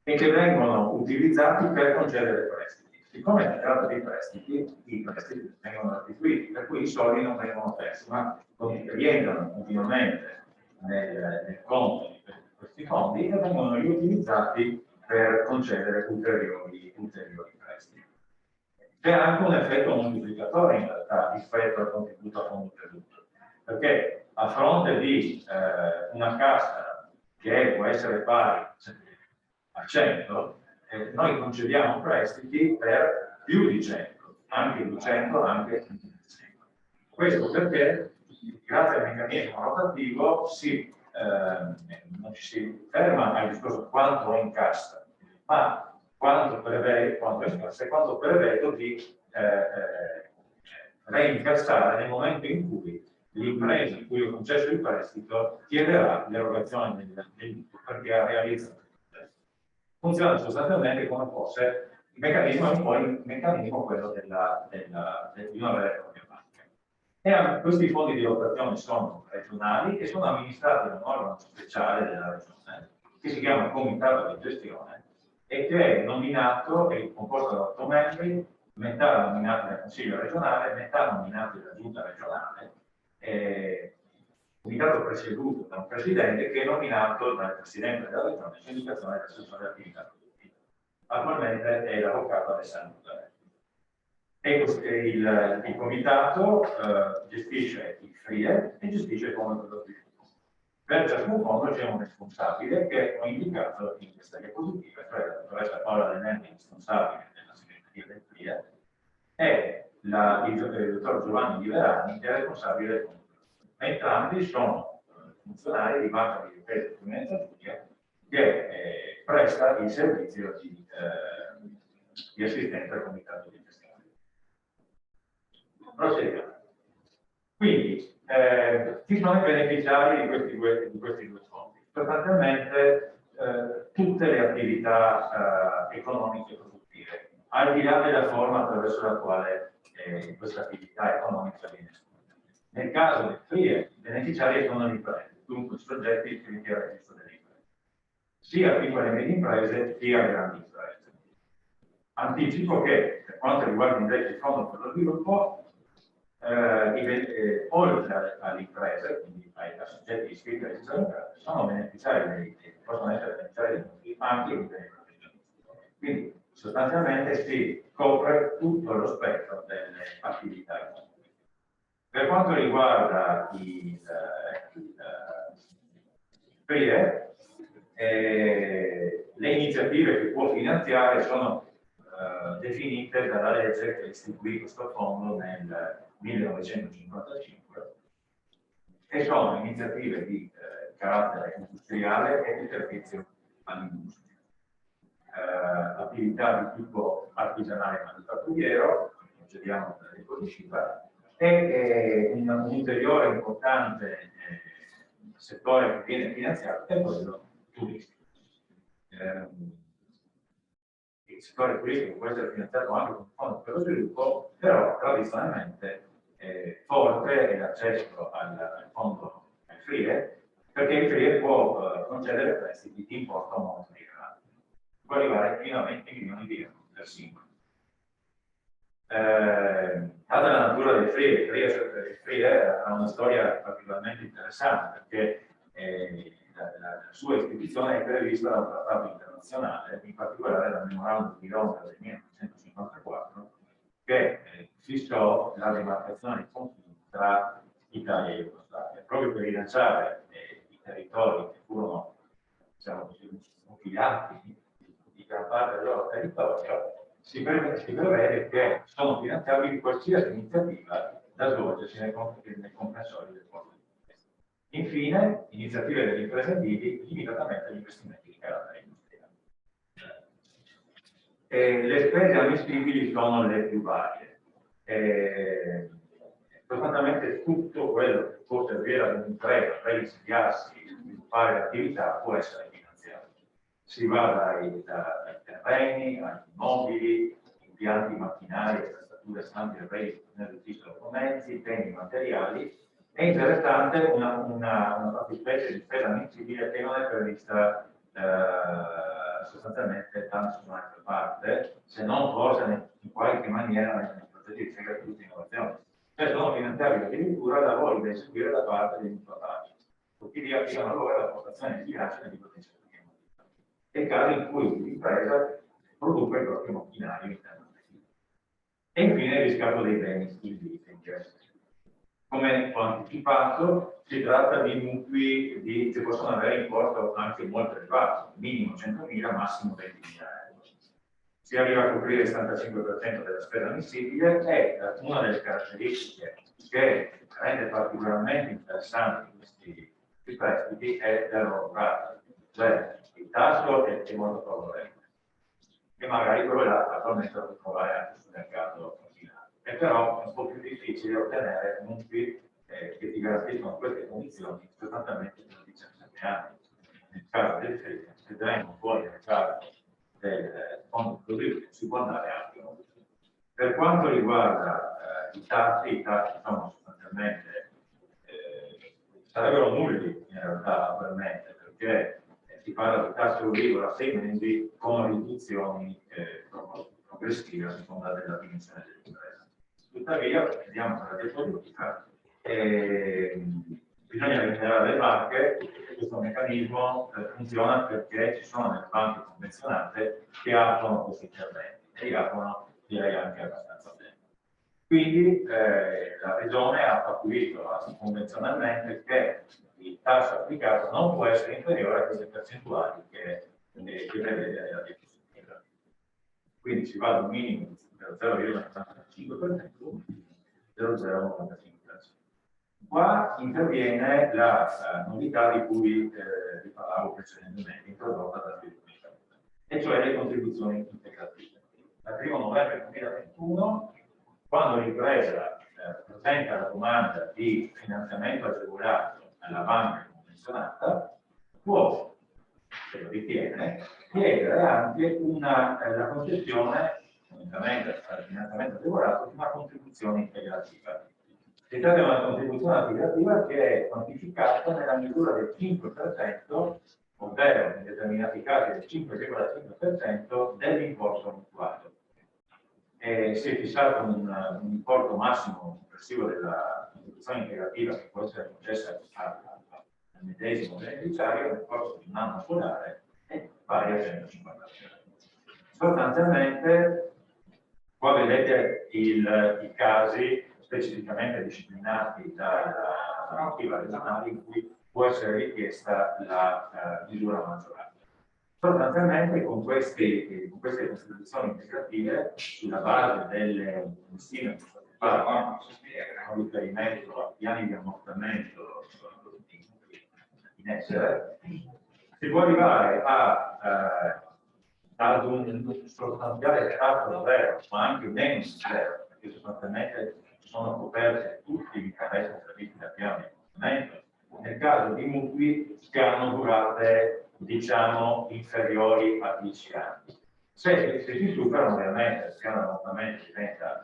e che vengono utilizzati per concedere prestiti. Siccome si tratta di prestiti, i prestiti vengono restituiti, per cui i soldi non vengono persi, ma rientrano continuamente nel conto di questi fondi e vengono riutilizzati per concedere ulteriori prestiti. C'è anche un effetto moltiplicatore in realtà rispetto al contributo a fondo perduto, perché a fronte di una cassa che può essere pari a 100, noi concediamo prestiti per più di 100, anche 200, anche 100. Questo perché, grazie al meccanismo rotativo, non ci si ferma al discorso quanto è in cassa, ma quanto prevedo di reincassare nel momento in cui l'impresa in cui ho concesso il prestito chiederà l'erogazione del mutuo perché ha realizzato il progetto. Funziona sostanzialmente come fosse il meccanismo, è un po' il meccanismo quello di una vera e propria banca. E questi fondi di rotazione sono regionali e sono amministrati da un organo speciale della regione che si chiama Comitato di Gestione e che è nominato e composto da 8 membri, metà nominati dal Consiglio regionale, metà nominati dalla Giunta regionale, comitato presieduto da un presidente che è nominato dal presidente della regione su indicazione dell'assessore dell'attività produttiva. Attualmente è l'avvocato Alessandro Zanetti. E il comitato gestisce il FRIE e gestisce il fondo per lo sviluppo. Per ciascun fondo c'è un responsabile che ho indicato in questa diapositiva, cioè la dottoressa Paola Denelli, responsabile della segreteria del FRIE, e il dottor Giovanni Liverani, che è responsabile del fondo. Entrambi sono funzionari di Banca di Difesa e Finanza Giulia che presta il servizio di assistenza al comitato di gestione. Proseguiamo. Quindi, chi sono i beneficiari di questi due fondi? Sostanzialmente tutte le attività economiche e produttive, al di là della forma attraverso la quale questa attività economica viene svolta. Nel caso del FRIE, i beneficiari sono le imprese, dunque soggetti iscritti al registro delle imprese, sia piccole e medie imprese, sia grandi imprese. Anticipo che, per quanto riguarda invece il Fondo per lo Sviluppo, oltre alle imprese, quindi ai soggetti iscritti al registro delle imprese, sono beneficiari possono essere beneficiari dei mutui anche i professionisti. Quindi sostanzialmente si copre tutto lo spettro delle attività economiche. Per quanto riguarda il PRIE, le iniziative che può finanziare sono definite dalla legge che istituì questo fondo nel 1955 e sono iniziative di carattere industriale e di servizio all'industria. Attività di tipo artigianale manifatturiero, concediamo la riconoscitiva, e un ulteriore importante settore che viene finanziato è quello turistico. Il settore turistico può essere finanziato anche con il Fondo per lo Sviluppo, però tradizionalmente forte è l'accesso al fondo FRIE, perché il FRIE può concedere prestiti di importo molto rilevante, può arrivare fino a 20 milioni di euro per singolo. Data la natura del FRIE, il FRIE ha una storia particolarmente interessante perché la sua istituzione è prevista da un trattato internazionale, in particolare dal Memorandum di Londra del 1954, che fissò la demarcazione dei confini tra Italia e Jugoslavia, proprio per rilanciare i territori che furono, diciamo così, mutilati di gran parte del loro territorio. Si prevede che sono finanziabili qualsiasi iniziativa da svolgersi nel comprensorio del fondo. Infine, iniziative delle imprese limitatamente agli investimenti di carattere industriale. Le spese ammissibili sono le più varie. Sostanzialmente tutto quello che può servire ad un'impresa per insediarsi e sviluppare l'attività può essere finanziato. Si va dai terreni, agli immobili, impianti macchinari, attrezzature, stampi e reti nel registro mezzi, beni materiali. È interessante una fattispecie di spesa ammissibile che non è prevista sostanzialmente da nessun'altra parte, se non forse in qualche maniera nei progetti di segreto di innovazione. Cioè sono finanziabili addirittura lavori da eseguire da parte degli imputati, tutti li applicano allora la portazione di bilancio di potenza. È il caso in cui l'impresa produca il proprio macchinario internamente. E infine il riscatto dei beni illeciti in gesto. Come ho anticipato, si tratta di mutui che possono avere importo anche molto elevato, minimo 100.000, massimo 20.000 euro. Si arriva a coprire il 75% della spesa ammissibile e una delle caratteristiche che rende particolarmente interessanti questi prestiti è la loro pratica, cioè il tasso è molto favorevole e magari quello là attualmente lo può trovare anche sul mercato finale. E però è un po' più difficile ottenere mutui che ti garantiscono queste condizioni sostanzialmente per 17 anni. Nel caso del FED, se vedremo poi nel caso del fondo produttivo si può andare a più. Per quanto riguarda i tassi sono sostanzialmente sarebbero nulli in realtà attualmente, perché si parla di tassi Euribor a 6 mesi con riduzioni progressive a seconda della dimensione dell'impresa. Tuttavia, vediamo che la depositiva bisogna ritirare le banche, questo meccanismo funziona perché ci sono delle banche convenzionate che attuano questi interventi e li attuano direi anche abbastanza bene. Quindi la Regione ha stabilito convenzionalmente che il tasso applicato non può essere inferiore a queste percentuali che prevede la diapositiva. Quindi si va da un minimo di 0,95% 0,95%. Qua interviene la novità di cui vi parlavo precedentemente, introdotta dal Sviluppo, e cioè le contribuzioni integrative. Dal 1 novembre 2021, quando l'impresa presenta la domanda di finanziamento agevolato alla banca convenzionata, può, se lo ritiene, chiedere anche la concessione, unitamente al finanziamento agevolato, di una contribuzione integrativa. Si tratta di una contribuzione integrativa che è quantificata nella misura del 5%, ovvero in determinati casi del 5,5% dell'importo mutuato. Si è fissato un importo massimo complessivo della contribuzione integrativa che può essere concessa al medesimo beneficiario nel corso di un anno solare e pari a 150 euro. Sostanzialmente, qua vedete i casi specificamente disciplinati dalla normativa regionale in cui può essere richiesta la misura maggiorata. Sostanzialmente con queste contribuzioni integrative, sulla base delle stime che sono fatte con riferimento a piani di ammortamento in essere, si può arrivare ad un sostanziale tratto zero, ma anche meno di zero, perché sostanzialmente sono coperti tutti gli interessi serviti da piani di ammortamento nel caso di mutui che hanno durate, diciamo, inferiori a 10 anni. Se si superano, ovviamente il piano di ammortamento diventa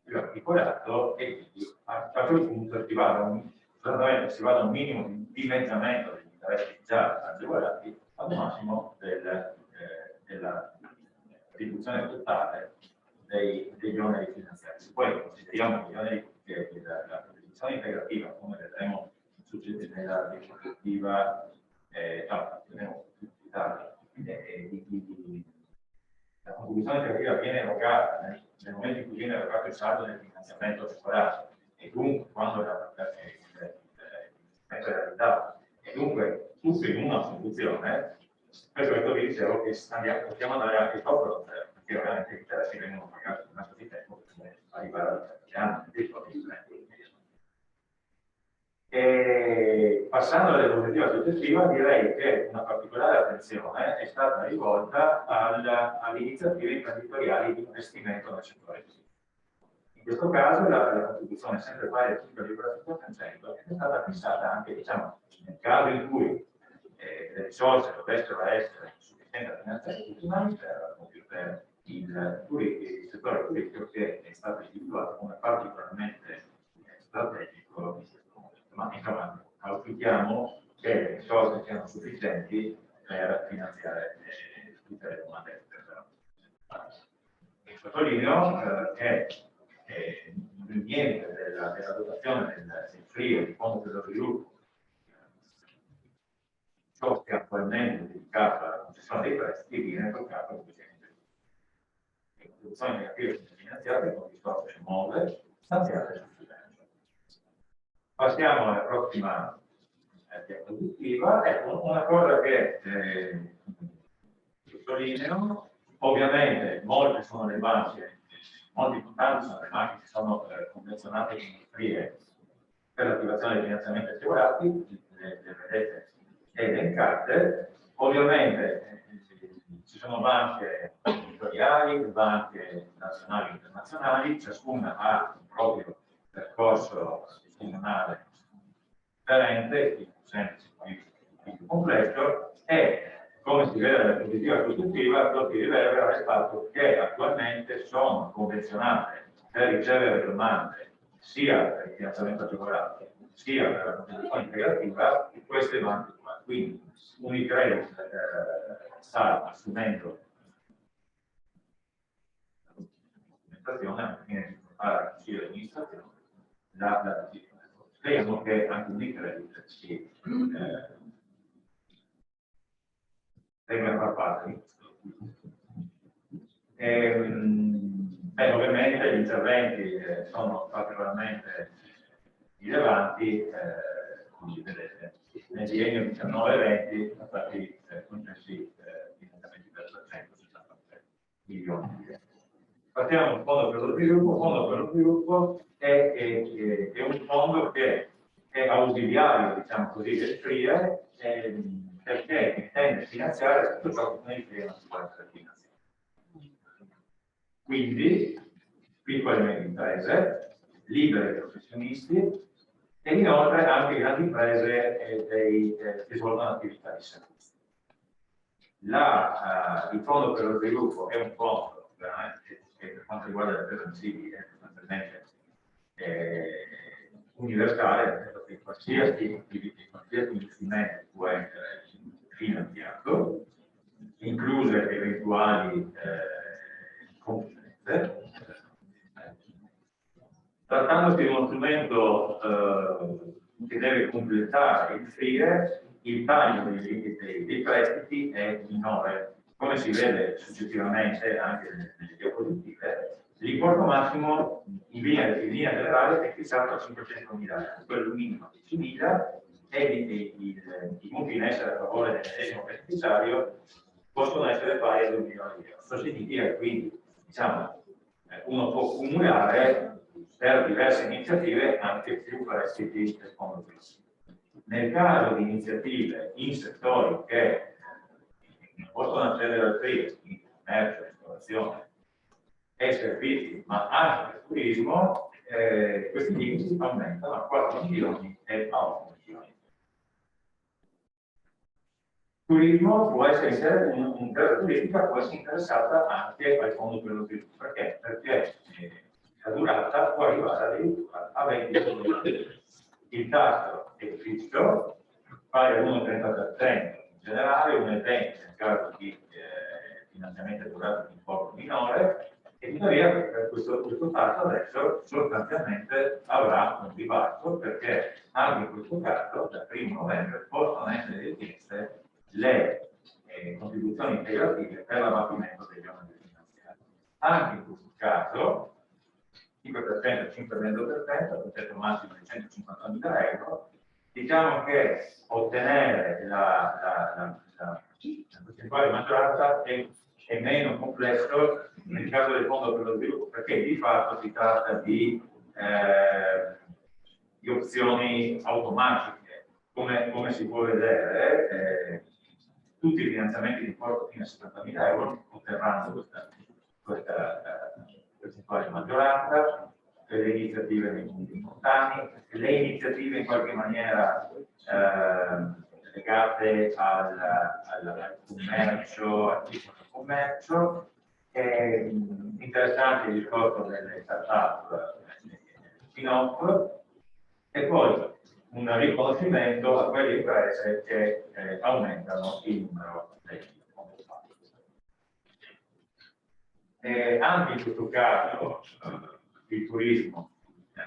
più articolato e a quel punto si va da un minimo di dimezzamento degli interessi già agevolati al massimo della riduzione totale degli oneri finanziari. Se poi consideriamo gli oneri che la contribuzione integrativa, come vedremo nella diapositiva, la contribuzione integrativa viene erogata nel momento in cui viene erogato il saldo del finanziamento agevolato e dunque quando è realizzato e dunque tutto in una soluzione, per questo vi dicevo che possiamo andare anche sopra lo zero, perché ovviamente gli interessi vengono pagati in un lasso di tempo per arrivare a 7 anni. E passando alla diapositiva successiva, direi che una particolare attenzione è stata rivolta alle iniziative imprenditoriali di investimento nel settore pubblico. In questo caso la contribuzione è sempre pari al 5,5% ed è stata fissata anche, diciamo, nel caso in cui le risorse dovessero essere sufficienti a finanziare tutti, ma per il settore pubblico che è stato individuato come particolarmente strategico in questo momento. Ma insomma, auspichiamo che le risorse siano sufficienti per finanziare tutte le domande che sottolineo che niente della dotazione del FRIE, del Fondo per lo Sviluppo, ciò che attualmente è dedicato alla concessione dei prestiti viene toccato con questi interventi. Le contribuzioni negative sono finanziate con risorse nuove stanziate sul bilancio. Passiamo alla prossima diapositiva. Ecco, una cosa che sottolineo, ovviamente molte sono le banche, tanti sono le banche che sono convenzionate con il FRIE per l'attivazione dei finanziamenti agevolati, le vedete elencate. Ovviamente ci sono banche territoriali, banche nazionali e internazionali, ciascuna ha un proprio percorso percorso decisionale differente, più semplice, più complesso, e come si vede nella diapositiva costruttiva, lo che rivela è il fatto che attualmente sono convenzionate per ricevere domande sia per il finanziamento agevolato sia per la contribuzione integrativa di queste banche qua. Quindi Unicredit sta assumendo l'amministrazione al fine di portare al Consiglio di amministrazione la decisione. Speriamo che anche Unicredit si venga a far parte di questo. Ovviamente gli interventi sono particolarmente rilevanti, come vedete, nel biennio 19-20 sono stati concessi finanziamenti per 363 milioni di euro. Partiamo dal Fondo per lo Sviluppo. Il Fondo per lo Sviluppo è un fondo che è ausiliario, diciamo così, del FRIE, perché intende finanziare tutto ciò che noi crediamo si può essere finanziato. Quindi, piccole e medie imprese, liberi professionisti e inoltre anche grandi imprese che svolgono attività di servizio. Il Fondo per lo Sviluppo è un fondo veramente che per quanto riguarda le imprese mensili è sostanzialmente universale, perché qualsiasi investimento può essere finanziato, incluse eventuali competenze. Trattandosi di uno strumento che deve completare il FRIE, il taglio dei prestiti è minore. Come si vede successivamente anche nelle diapositive, l'importo massimo in linea generale è fissato a 500.000 euro, quello minimo a 10.000 e i mutui in essere a favore del medesimo beneficiario possono essere pari a 2 milioni di euro. Questo significa che quindi diciamo, uno può cumulare per diverse iniziative anche più prestiti del fondo fisso. Nel caso di iniziative in settori che possono accedere al FRIE, quindi commercio, ristorazione e servizi, ma anche il turismo, questi limiti aumentano a 4 milioni e a 8 milioni. Turismo può essere un'impresa turistica può essere interessata anche al fondo per lo sviluppo. Perché? Perché la durata può arrivare addirittura a 20 giorni. Il tasso è fisso, pari all'1,30% in generale, 1,20% nel caso di finanziamento durato di importo minore, e tuttavia questo tasso adesso sostanzialmente avrà un ribasso, perché anche in questo caso dal 1° novembre possono essere richieste le contribuzioni integrative per l'abbattimento degli oneri finanziari. Anche in questo caso 5%, 5,20%, progetto massimo di 150.000 euro, diciamo che ottenere la percentuale maggioranza è meno complesso nel caso del fondo per lo sviluppo, perché di fatto si tratta di opzioni automatiche. Come si può vedere, tutti i finanziamenti di importo fino a 70.000 euro otterranno questa percentuale maggioranza, per le iniziative nei punti importanti, le iniziative in qualche maniera legate al commercio, al tipo di commercio. È interessante il discorso delle start-up spin-off, e poi un riconoscimento a quelle imprese che aumentano il numero dei occupati. Anche in questo caso il turismo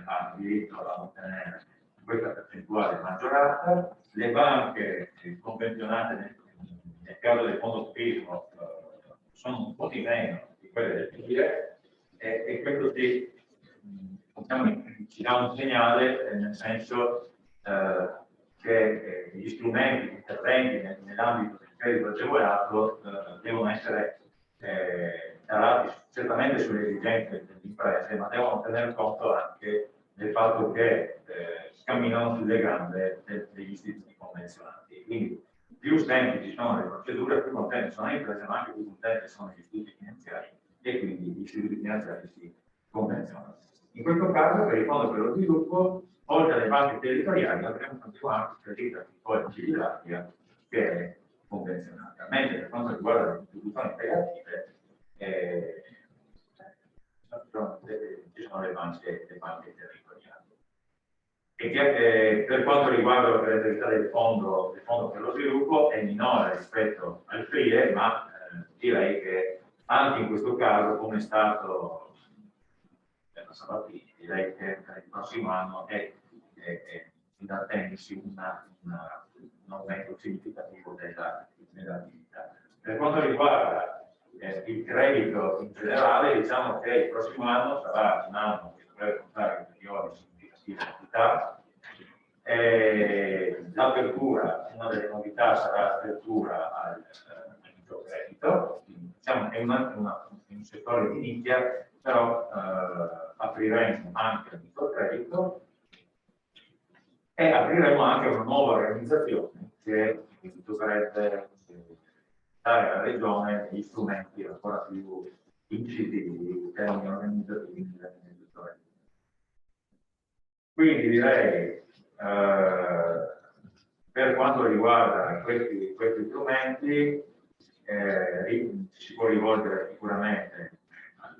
ha diritto a ottenere questa percentuale maggiorata, le banche convenzionate nel caso del fondo turismo sono un po' di meno di quelle del PIE, e questo ci dà un segnale nel senso che gli strumenti, gli interventi nell'ambito del credito agevolato devono essere tarati certamente sulle esigenze delle imprese, ma devono tener conto anche del fatto che camminano sulle gambe degli istituti convenzionati. Quindi più semplici sono le procedure, più contenti sono le imprese, ma anche più contenti sono gli istituti finanziari, e quindi gli istituti finanziari si convenzionano. In questo caso, per il Fondo per lo Sviluppo, oltre alle banche territoriali, avremo continuato il credito agricolo civile che è convenzionata, mentre per quanto riguarda le istituzioni integrative, ci sono le banche territoriali. E che per quanto riguarda l'operatività del fondo per lo sviluppo è minore rispetto al FRIE, ma direi che anche in questo caso, come è stato per la Sabatini, direi che per il prossimo anno è da attendersi un aumento significativo dell'attività. Per quanto riguarda il credito in generale, diciamo che il prossimo anno sarà un anno che dovrebbe portare ulteriori significative attività. L'apertura, una delle novità sarà l'apertura al microcredito, diciamo è un settore di nicchia, però apriremo anche il microcredito e apriremo anche una nuova organizzazione che dovrebbe dare alla Regione gli strumenti ancora più incisivi in termini organizzativi nel settore. Quindi direi, per quanto riguarda questi strumenti, si può rivolgere sicuramente al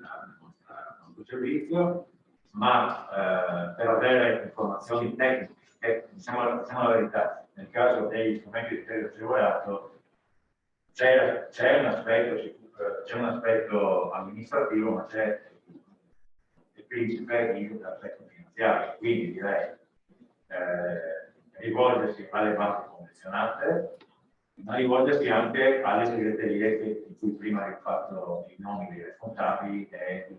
nostro servizio, ma per avere informazioni tecniche, diciamo la verità, nel caso degli strumenti di credito agevolato c'è un aspetto amministrativo, ma c'è il principe l'aspetto finanziario, quindi direi rivolgersi alle banche convenzionate, ma rivolgersi anche alle segreterie di cui prima vi ho fatto i nomi dei responsabili e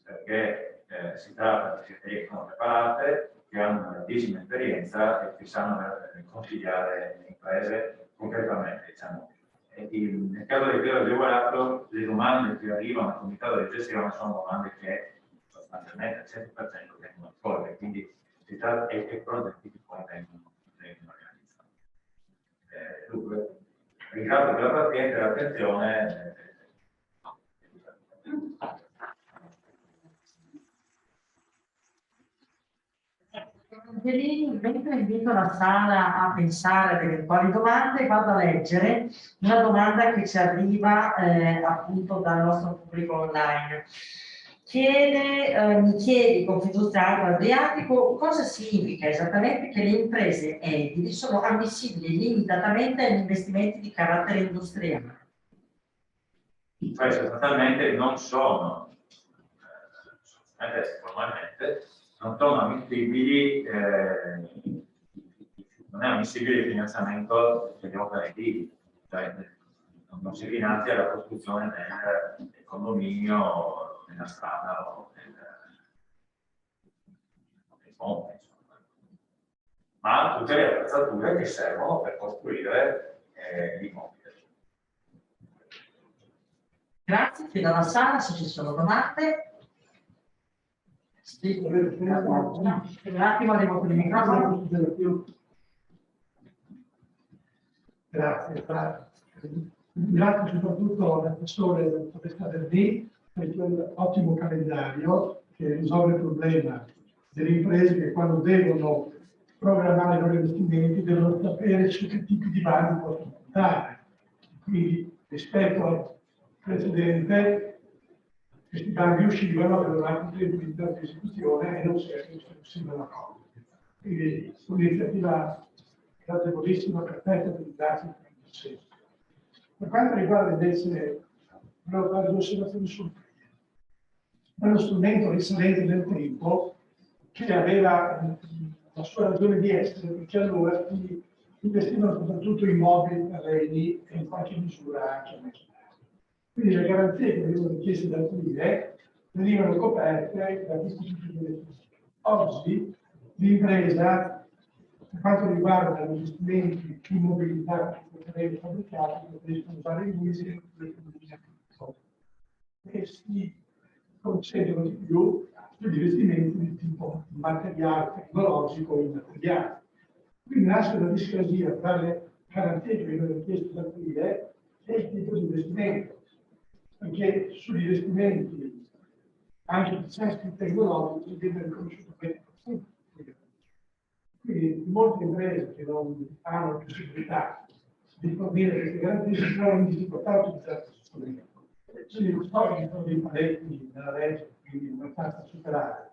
perché si tratta di segreterie che sono preparate, che hanno una grandissima esperienza e che sanno consigliare le imprese concretamente. Diciamo. Nel caso del credito agevolato, le domande che arrivano al comitato di gestione sono domande che sostanzialmente al 100% vengono accolte, quindi si tratta di progetti che poi vengono realizzati. Dunque, ringrazio per la pazienza e l'attenzione. Angelini, mentre invito la sala a pensare ad eventuali domande, vado a leggere una domanda che ci arriva appunto dal nostro pubblico online. Mi chiedi, Confindustria Adriatico, cosa significa esattamente che le imprese edili sono ammissibili limitatamente agli investimenti di carattere industriale? Cioè, sostanzialmente non sono, formalmente, non sono ammissibili, non è ammissibile il finanziamento delle opere edili, cioè non si finanzia la costruzione del condominio, della strada o del ponte, ma tutte le attrezzature che servono per costruire l'immobile. Grazie, chiedo alla sala se ci sono domande. Sì, un attimo devo con il microfono. Grazie, grazie soprattutto all'assessore del Potestà del D per quell'ottimo calendario che risolve il problema delle imprese che quando devono programmare i loro investimenti devono sapere su che tipi di bandi possono puntare. Quindi rispetto al precedente questi bandi uscivano, avevano anche un tempo di esecuzione e non si uscivano a cosa. Quindi un'iniziativa gradevolissima, perfetta, per ringraziare in questo senso. Per quanto riguarda invece, volevo fare due osservazioni sul FRIE. È uno strumento risalente nel tempo che aveva la sua ragione di essere, perché allora si investivano soprattutto in mobili, terreni e in qualche misura anche in. Quindi le garanzie che venivano richieste dal FRIE venivano coperte da questi tipi di investimenti. Oggi l'impresa, per quanto riguarda gli investimenti in mobilità che fabbricati, possono usare il leasing e si concedono di più gli investimenti di tipo materiale, tecnologico e immateriale. Quindi nasce una discrasia tra le garanzie che vengono richieste dal FRIE e il tipo di investimento. Perché sugli investimenti anche disessi tecnologici viene riconosciuto bene. Quindi molte imprese che non hanno la possibilità di fornire queste garanzie si trovano in difficoltà a utilizzare questo strumento. Quindi lo so che sono dei paletti nella legge, quindi non basta superare.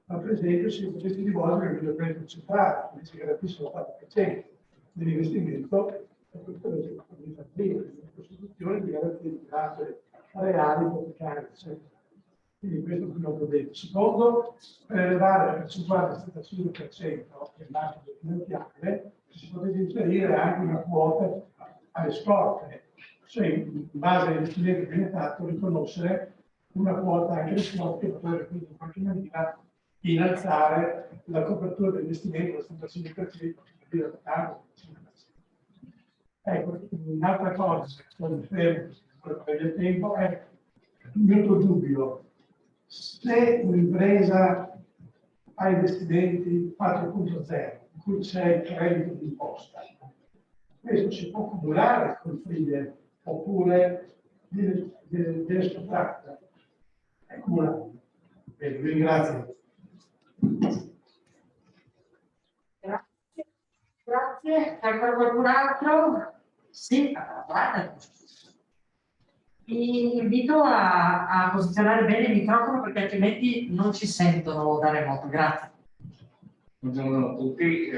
Ma per esempio si potesse rivolgere al biblioteca centrale, che si garantisce il 4% dell'investimento, e questo è la Costituzione di garanzie di classe reali ipotecari, eccetera. Quindi questo è il primo problema. Secondo, per elevare la percentuale del 75%, che è il massimo finanziabile, si potrebbe inserire anche una quota alle scorte, cioè in base all'investimento che viene fatto, riconoscere una quota anche alle scorte che potrebbe quindi in qualche maniera innalzare la copertura dell'investimento dal 75% a 5%. Ecco, un'altra cosa, che fermo per il tempo, è il mio dubbio. Se un'impresa ha investimenti 4.0, in cui c'è il credito d'imposta, questo si può cumulare con FIDE oppure deve sfruttare. È cumulato. Bene, vi ringrazio. Grazie. C'è ancora qualcun altro? Sì, guarda. Vi invito a posizionare bene il microfono perché altrimenti non ci sentono da remoto. Grazie. Buongiorno a tutti.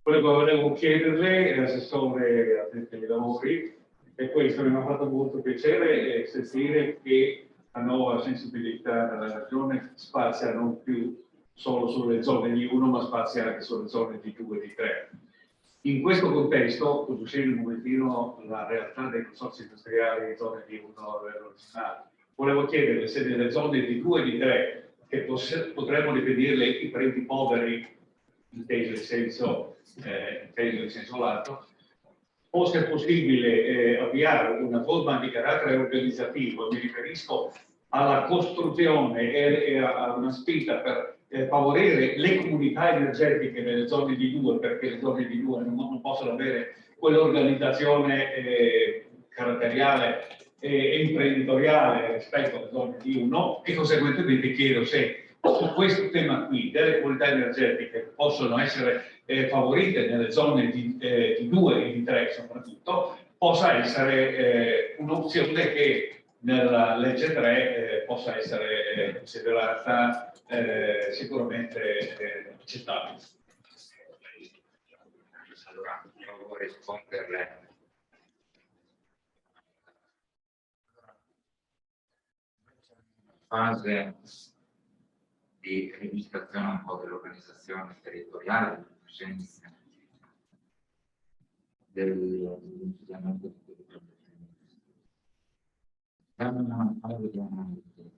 Volevo chiederle, l'assessore attento ai lavori, e questo mi ha fatto molto piacere sentire che la nuova sensibilità della regione spazia non più solo sulle zone di 1, ma spazia anche sulle zone di 2 e di 3. In questo contesto, conoscendo un momentino la realtà dei consorzi industriali di zone di 1 a livello nazionale, volevo chiederle se nelle zone di 2 e di 3, che potremmo definirle i parenti poveri, inteso in senso lato, fosse possibile avviare una forma di carattere organizzativo. Mi riferisco alla costruzione e a una spinta per favorire le comunità energetiche nelle zone di 2, perché le zone di 2 non possono avere quell'organizzazione caratteriale e imprenditoriale rispetto alle zone di 1, e conseguentemente chiedo se su questo tema qui delle comunità energetiche possono essere favorite nelle zone di 2 e di 3 soprattutto, possa essere un'opzione che nella legge 3 possa essere considerata sicuramente accettabile. Allora, devo risponderle. Fase di rivisitazione un po' dell'organizzazione territoriale, delle presenze dell'insediamento di territorio. Siamo in una fase di analisi.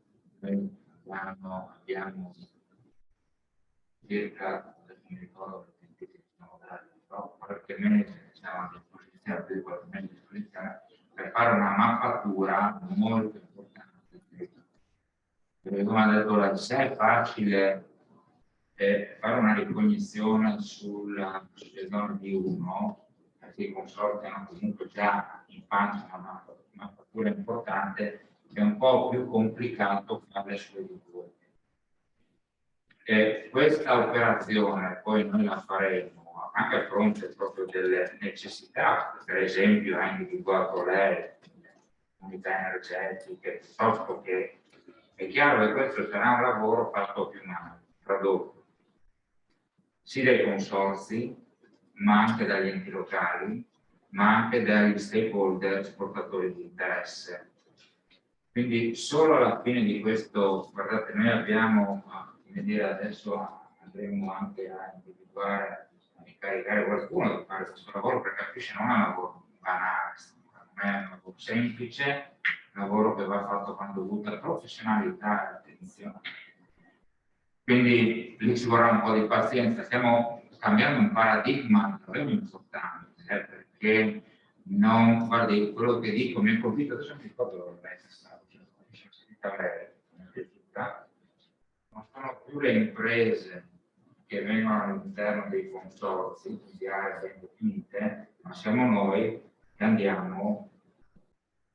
Abbiamo circa, non mi ricordo le tempistiche che siamo dati, però qualche mese siamo a disposizione, più di qualche mese a disposizione, per fare una mappatura molto importante. Come ha detto, se è facile fare una ricognizione sulle zone di 1, perché i consorzi hanno comunque già in pancia una mappatura importante, è un po' più complicato farle sulle di 2. Questa operazione poi noi la faremo anche a fronte proprio delle necessità, per esempio ha individuato lei comunità energetiche, piuttosto che è chiaro che questo sarà un lavoro fatto più mano, tradotto, sì dai consorzi, ma anche dagli enti locali, ma anche dagli stakeholder portatori di interesse. Quindi solo alla fine di questo, guardate, noi abbiamo, come dire, adesso andremo anche a individuare, a incaricare qualcuno di fare questo lavoro, perché capisce non è un lavoro banale, non è un lavoro semplice, un lavoro che va fatto con dovuta professionalità e attenzione. Quindi lì ci vorrà un po' di pazienza, stiamo cambiando un paradigma davvero importante, perché non, guardi, quello che dico mi ha colpito, adesso mi ricordo dove è stato, non sono più le imprese che vengono all'interno dei consorzi, quindi aree ben definite, ma siamo noi che andiamo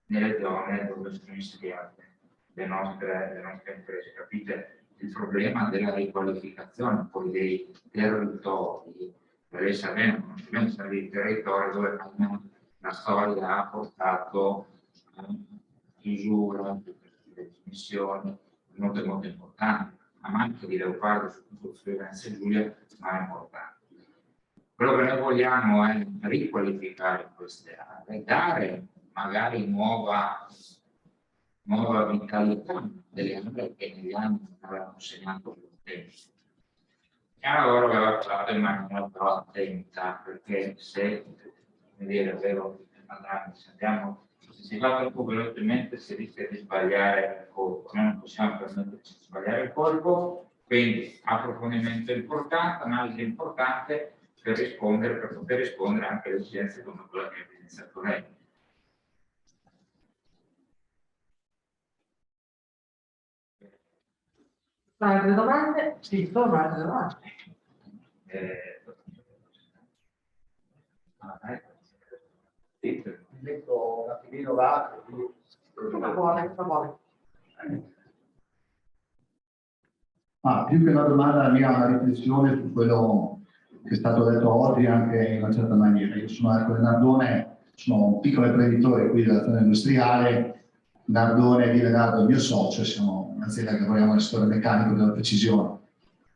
nelle zone dove sono insediate le nostre imprese. Capite il problema della riqualificazione poi dei territori. Lei sa bene, conoscenza dei territori dove la storia ha portato a chiusura, dismissioni molto molto importanti. La manca di Leopardo su Venezia e Giulia, ma è importante. Quello che noi vogliamo è riqualificare queste aree, dare magari nuova vitalità delle aree che negli anni avevano segnato più tempo. E allora aveva fatto in maniera però attenta, perché se, come dire, è vero, se si va troppo velocemente si rischia di sbagliare il colpo. Noi non possiamo permetterci di sbagliare il colpo, quindi approfondimento importante, analisi importante per poter rispondere anche alle esigenze come quella che ha evidenziato lei. Altre domande? Sì, sono altre domande. Metto un attimino l'altro. Come vuole. Più che una domanda, la mia una riflessione su quello che è stato detto oggi anche in una certa maniera. Io sono del Nardone, sono un piccolo imprenditore qui della zona industriale. Nardone e Leonardo, il mio socio, siamo un'azienda che lavoriamo nel settore meccanico della precisione.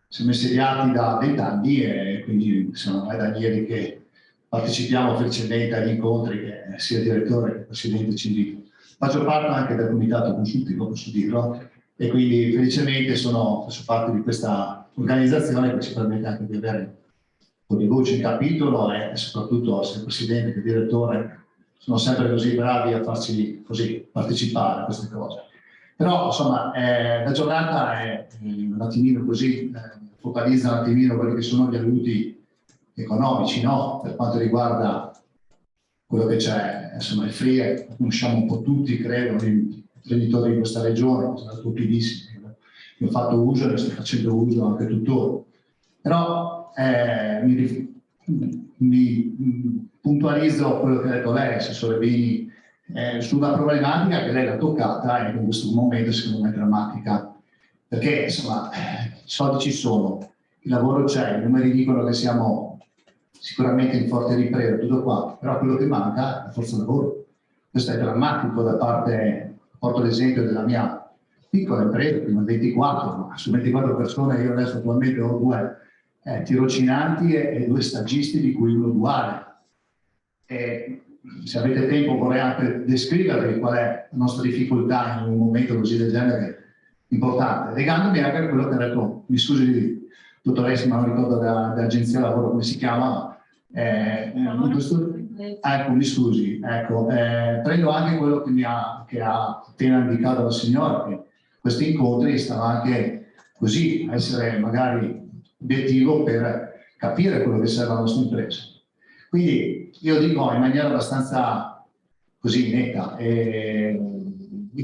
Siamo insediati da 20 anni e quindi siamo da ieri che partecipiamo felicemente agli incontri che sia direttore che presidente ci invita. Faccio parte anche del comitato consultivo, posso dirlo, e quindi felicemente faccio parte di questa organizzazione che ci permette anche di avere un po' di voce in capitolo e soprattutto sia presidente che direttore sono sempre così bravi a farci così partecipare a queste cose. Però insomma la giornata è un attimino così, focalizza un attimino quelli che sono gli aiuti economici, no? Per quanto riguarda quello che c'è, insomma il FRIE, conosciamo un po' tutti, credo, gli imprenditori di questa regione, sono stupidissimi, ne ho fatto uso e ne sto facendo uso anche tuttora. Però mi puntualizzo quello che ha detto lei, Assessore Bini, su una problematica che lei l'ha toccata e che in questo momento secondo me è drammatica, perché insomma i soldi ci sono, il lavoro c'è, i numeri dicono che siamo sicuramente in forte ripresa, tutto qua, però quello che manca è la forza lavoro. Questo è drammatico da parte, porto l'esempio della mia piccola impresa, prima 24, ma su 24 persone io adesso attualmente ho 2 tirocinanti e 2 stagisti, di cui uno duale. E se avete tempo vorrei anche descrivervi qual è la nostra difficoltà in un momento così del genere importante, legandomi anche a quello che ha detto, mi scusi dottoressa, non ricordo dell'agenzia lavoro come si chiama, ecco, mi scusi, ecco, prendo anche quello che ha appena indicato la signora, che questi incontri stanno anche così a essere magari obiettivo per capire quello che serve alla nostra impresa. Quindi io dico in maniera abbastanza così netta e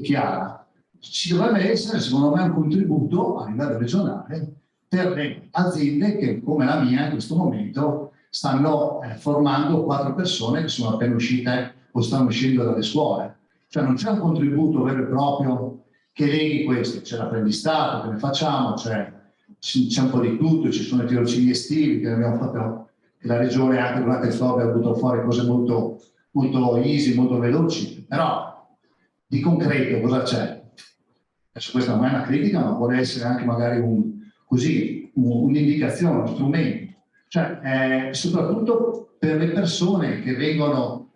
chiara, ci dovrebbe essere secondo me un contributo a livello regionale per le aziende che come la mia in questo momento stanno formando 4 persone che sono appena uscite o stanno uscendo dalle scuole. Cioè non c'è un contributo vero e proprio che leghi questo, c'è l'apprendistato che ne facciamo, c'è un po' di tutto, ci sono i tirocini estivi che abbiamo fatto, che la regione anche durante il Covid ha avuto fuori cose molto, molto easy, molto veloci, però di concreto cosa c'è? Adesso questa non è una critica, ma vuole essere anche magari un'indicazione, uno strumento, cioè soprattutto per le persone che vengono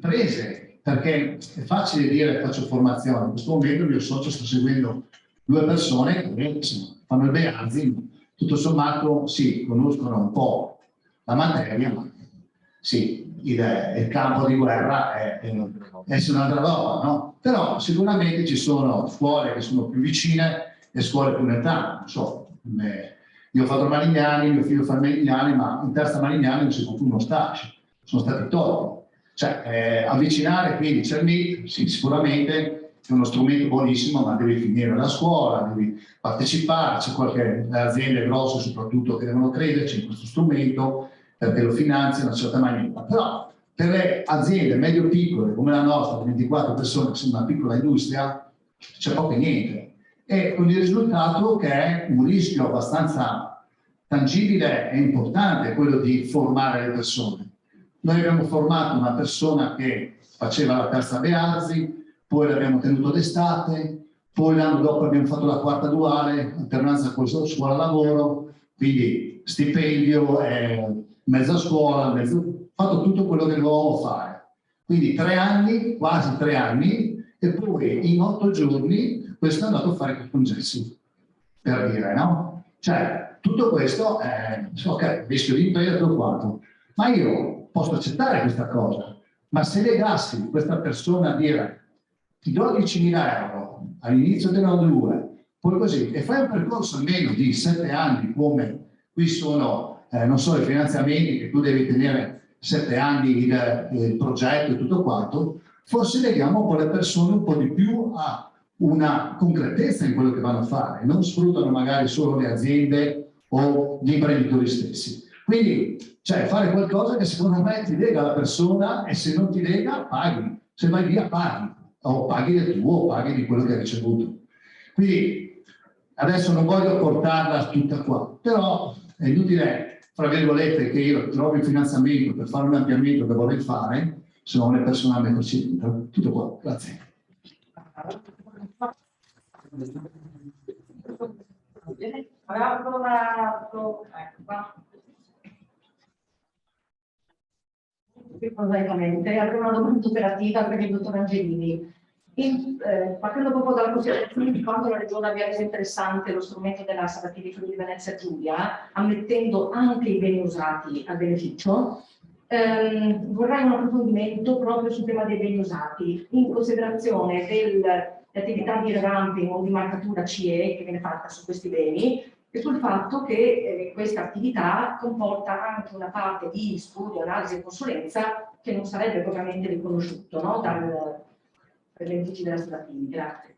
prese, perché è facile dire faccio formazione, in questo momento il mio socio sta seguendo 2 persone che insomma, fanno il Beazzi, tutto sommato sì, conoscono un po' la materia, ma sì, il campo di guerra è un'altra roba, no? Però sicuramente ci sono scuole che sono più vicine e scuole più lontane, non so, io ho fatto Marignani, mio figlio fa Marignani, ma in terza Marignani non si può più uno stage, sono stati tolti. Cioè, avvicinare quindi c'è il MIT, sì, sicuramente è uno strumento buonissimo, ma devi finire la scuola, devi partecipare, c'è qualche aziende grosse soprattutto che devono crederci in questo strumento perché lo finanzia in una certa maniera. Però per le aziende medio-piccole come la nostra, 24 persone, che sono una piccola industria, c'è poco e niente. E con il risultato che è un rischio abbastanza tangibile e importante, quello di formare le persone. Noi abbiamo formato una persona che faceva la terza Beazzi, poi l'abbiamo tenuto d'estate, poi l'anno dopo abbiamo fatto la quarta duale, alternanza con scuola-lavoro, quindi stipendio, mezza scuola, fatto tutto quello che dovevamo fare. Quindi 3 anni, quasi 3 anni, e poi in 8 giorni questo è andato a fare il congesso, per dire, no? Cioè, tutto questo è, ok, rischio di impresa tutto quanto, ma io posso accettare questa cosa, ma se legassi questa persona a dire ti do 10.000 euro all'inizio dell'anno 2, poi così, e fai un percorso almeno di 7 anni, come qui sono, non so, i finanziamenti che tu devi tenere 7 anni il progetto e tutto quanto, forse leghiamo un po' le persone un po' di più a una concretezza in quello che vanno a fare, non sfruttano magari solo le aziende o gli imprenditori stessi. Quindi, cioè, fare qualcosa che secondo me ti lega la persona, e se non ti lega, paghi. Se vai via, paghi. O paghi del tuo, o paghi di quello che hai ricevuto. Quindi, adesso non voglio portarla tutta qua, però è inutile, fra virgolette, che io trovi il finanziamento per fare un ampliamento che vorrei fare, se non le persone a metterci dentro. Tutto qua, grazie. Prosaicamente, avrei una domanda operativa per il dottor Angelini. Partendo proprio dalla considerazione di quanto la Regione abbia reso interessante lo strumento della Sabatieri Friuli Venezia Giulia, ammettendo anche i beni usati a beneficio, vorrei un approfondimento proprio sul tema dei beni usati, in considerazione delle attività di revamping o di marcatura CE che viene fatta su questi beni, e sul fatto che questa attività comporta anche una parte di studio, analisi e consulenza che non sarebbe propriamente riconosciuto, no? Per gli uffici della Sabatieri. Grazie.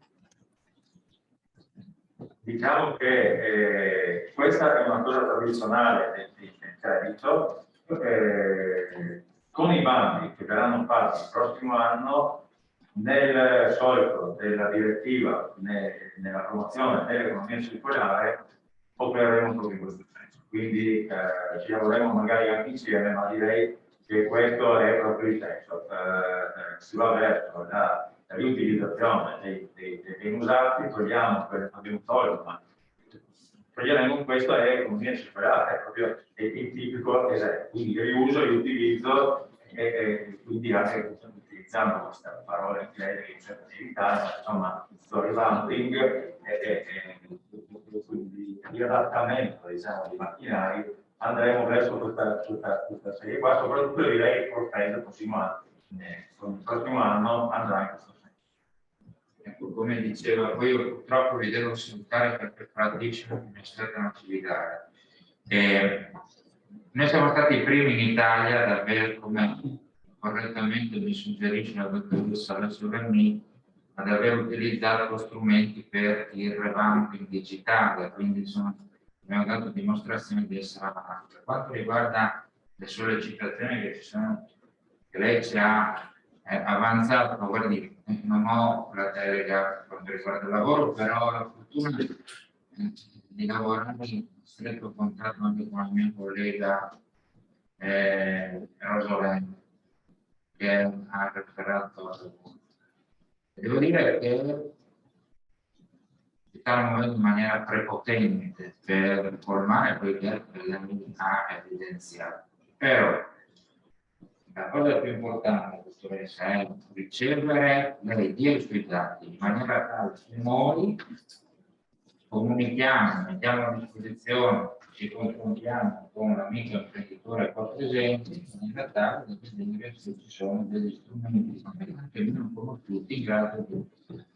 Diciamo che questa è una cosa tradizionale del credito. Con i bandi che verranno fatti il prossimo anno, nel solco della direttiva nella promozione dell'economia circolare, opereremo proprio in questo senso. Quindi ci lavoriamo magari anche insieme, ma direi che questo è proprio il senso. Si va verso la riutilizzazione dei beni usati, togliamo abbiamo tolto, ma toglieremo questo è economia circolare, è proprio il tipico esempio. Quindi riuso, riutilizzo e quindi anche utilizzando questa parola inglese che c'è facilità, insomma, storybounding quindi di adattamento, diciamo, di macchinari, andremo verso questa serie qua, soprattutto direi che il prossimo anno andrà in questo senso. Ecco, come diceva, poi io purtroppo vi devo salutare perché fra 10 minuti mi è stata un'attività. Noi siamo stati i primi in Italia ad aver, come correttamente mi suggerisce la dottoressa Alessio Verni, ad aver utilizzato strumenti per il revamping digitale, quindi abbiamo dato dimostrazione di essere avanti. Per quanto riguarda le sollecitazioni che ci sono, che lei ci ha avanzato, guardi, non ho la delega per quanto riguarda il lavoro, però ho la fortuna di lavorare in stretto contatto anche con la mia collega Rosoleno, che ha referato al lavoro. Devo dire che si sta muovendo in maniera prepotente per colmare quei gap che lei ha evidenziato. Però la cosa più importante, dottoressa, è ricevere lei dia i suoi dati in maniera tale che noi comunichiamo, mettiamo a disposizione, ci confrontiamo con l'amico imprenditore qua presente in maniera tale da vedere se ci sono degli strumenti anche meno conosciuti in grado di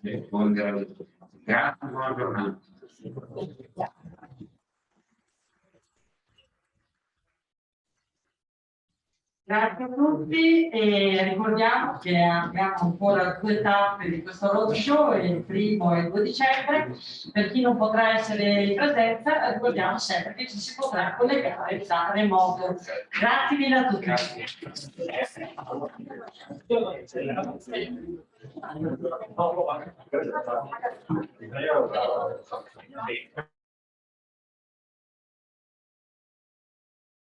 rispondere alle domande. Grazie, buona giornata. Grazie a tutti e ricordiamo che abbiamo ancora 2 tappe di questo roadshow, il 1° e il 2 dicembre. Per chi non potrà essere in presenza, ricordiamo sempre che ci si potrà collegare da remoto. Grazie mille a tutti. Grazie.